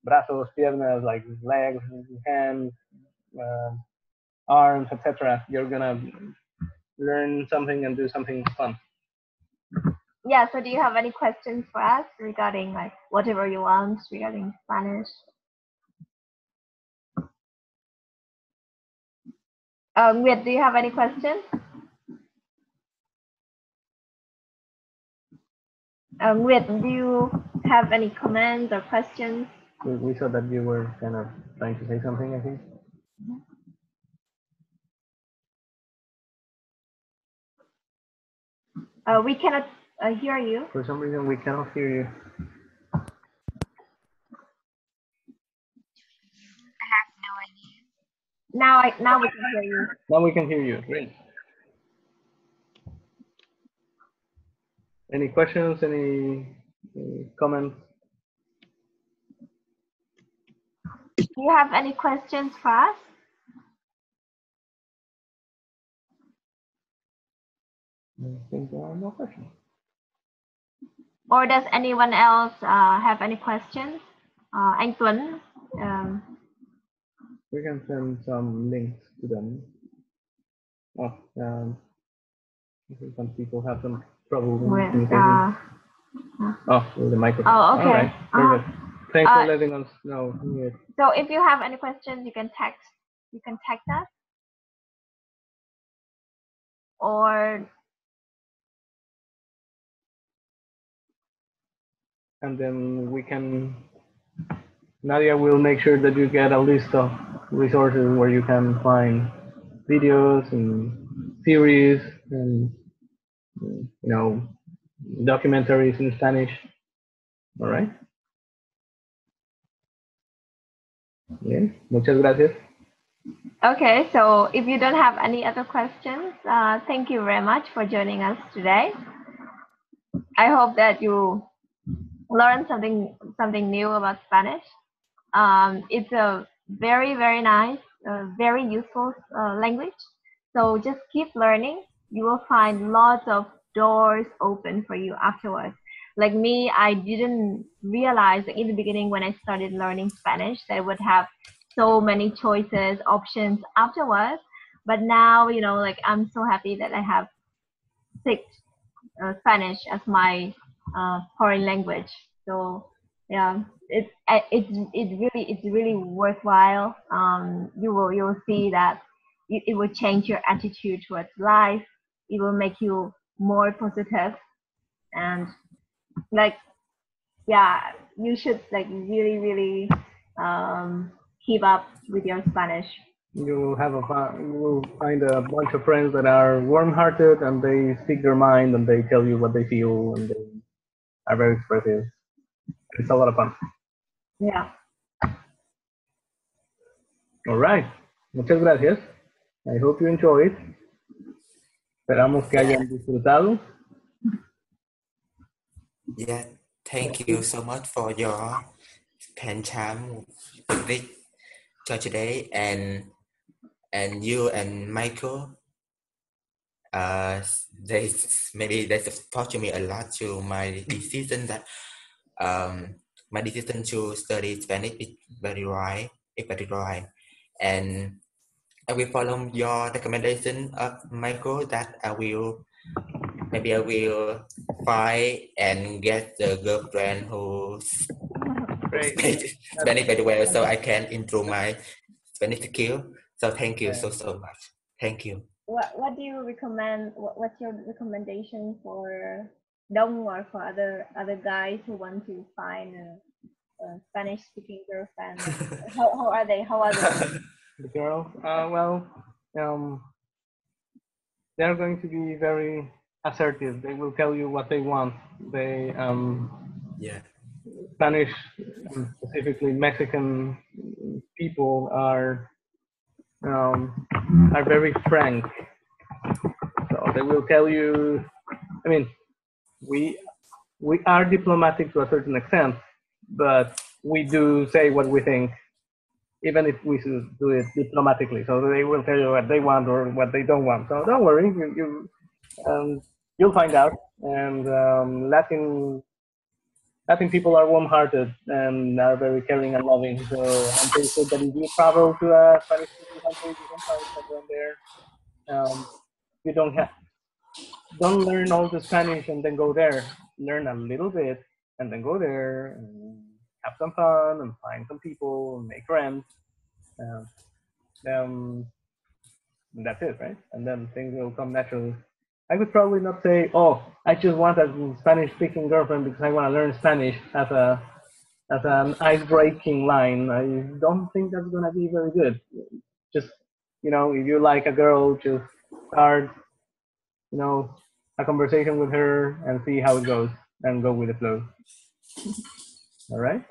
brazos, piernas, like legs, hands, arms, etc. You're gonna learn something and do something fun. Yeah. So do you have any questions for us regarding like whatever you want regarding Spanish? Nguyệt, do you have any questions? Nguyệt, do you have any comments or questions? We saw that you were kind of trying to say something, I think. We cannot hear you. For some reason, we cannot hear you. Now we can hear you. Now we can hear you. Great. Any questions? Any comments? Do you have any questions for us? I think there are no questions. Or does anyone else have any questions? Anh Tuấn. We can send some links to them. Oh, I think some people have some trouble with communication. With the microphone. Oh, okay. All right. Perfect. Thanks for letting us know. Yeah. So if you have any questions, you can text us. Or and then we can, Nadia will make sure that you get a list of resources where you can find videos and series and documentaries in Spanish. All right. Bien. Muchas gracias. Okay, so if you don't have any other questions, thank you very much for joining us today. I hope that you learned something new about Spanish. It's a very, very nice, very useful language. So just keep learning. You will find lots of doors open for you afterwards. Like me, I didn't realize in the beginning when I started learning Spanish that I would have so many choices, options afterwards. But now, like I'm so happy that I have picked Spanish as my foreign language. So yeah, it's really worthwhile. You will see that it will change your attitude towards life. It will make you more positive, and you should really keep up with your Spanish. You will find a bunch of friends that are warm-hearted and they speak their mind and they tell you what they feel and they are very expressive. It's a lot of fun. Yeah. All right. Muchas gracias. I hope you enjoyed. Esperamos que hayan disfrutado. Yeah, thank you so much for your spend time with me today, and you and Michael. They support me a lot to my decision that my decision to study Spanish is very right, and I will follow your recommendation of Michael that I will find and get the girlfriend who speaks Spanish very well, so I can improve my Spanish skill. So thank you so much. Thank you. What do you recommend? What's your recommendation for Dong or for other guys who want to find a Spanish-speaking girlfriend? How are they? The girls? They're going to be very assertive. They will tell you what they want. They Spanish, specifically Mexican people are very frank. So they will tell you. I mean, we are diplomatic to a certain extent, but we do say what we think, even if we should do it diplomatically. So they will tell you what they want or what they don't want. So don't worry, you'll find out. And Latin people are warm-hearted and are very caring and loving. So I'm pretty sure that if you travel to a Spanish-speaking country, you can find someone there. You don't learn all the Spanish and then go there. Learn a little bit and then go there and have some fun and find some people and make friends. That's it, right? And then things will come naturally. I would probably not say, "Oh, I just want a Spanish-speaking girlfriend because I want to learn Spanish" as an ice-breaking line. I don't think that's gonna be very good. Just if you like a girl, just start, a conversation with her and see how it goes and go with the flow. All right.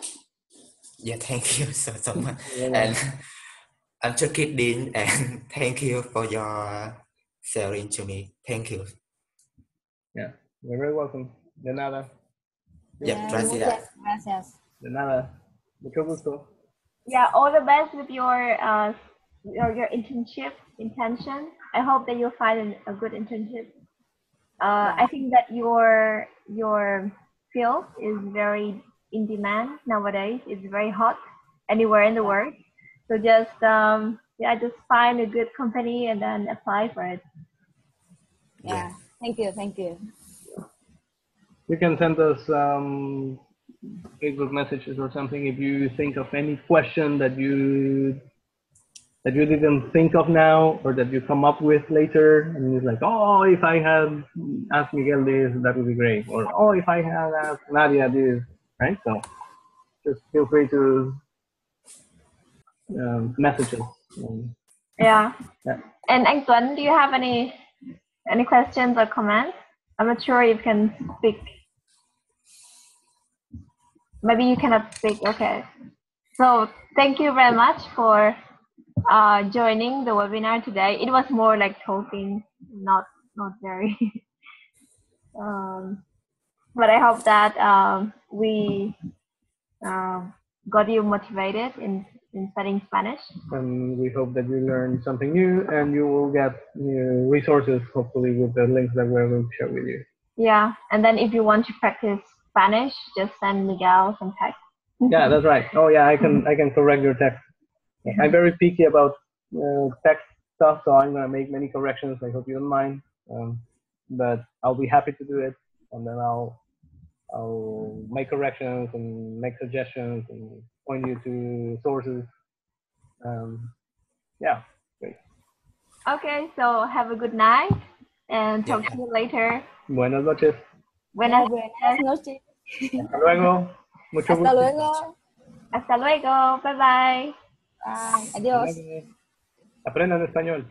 Yeah, thank you so much. And I'm just kidding, and thank you for your sharing to me. Thank you. Yeah, you're very welcome. De nada. Yeah, gracias. Gracias. De nada. Mucho gusto. Yeah, all the best with your internship intention. I hope that you'll find a good internship. I think that your field is very in demand nowadays. It's very hot anywhere in the world. So just just find a good company and then apply for it. Yeah. Thank you. You can send us Facebook messages or something if you think of any question that you didn't think of now, or that you come up with later, and it's like, oh, if I had asked Miguel this, that would be great, or oh, if I had asked Nadia this, right? So just feel free to message us. Yeah. And anh Tuấn, do you have any questions or comments? I'm not sure you can speak. Maybe you cannot speak. Okay. So thank you very much for joining the webinar today. It was more like talking, not very. But I hope that we got you motivated in studying Spanish. And we hope that you learn something new, and you will get new resources, hopefully, with the links that we're going to share with you. Yeah, and then if you want to practice Spanish, just send Miguel some text. Yeah, that's right. Oh yeah, I can correct your text. I'm very picky about text stuff, so I'm gonna make many corrections. I hope you don't mind, but I'll be happy to do it, and then I'll make corrections and make suggestions and point you to sources. Yeah, great. Okay, so have a good night and talk to you later. Buenas noches. Buenas noches. Hasta luego. Mucho gusto. Hasta luego. Hasta luego. Bye bye. Bye. Adiós. Aprendan español.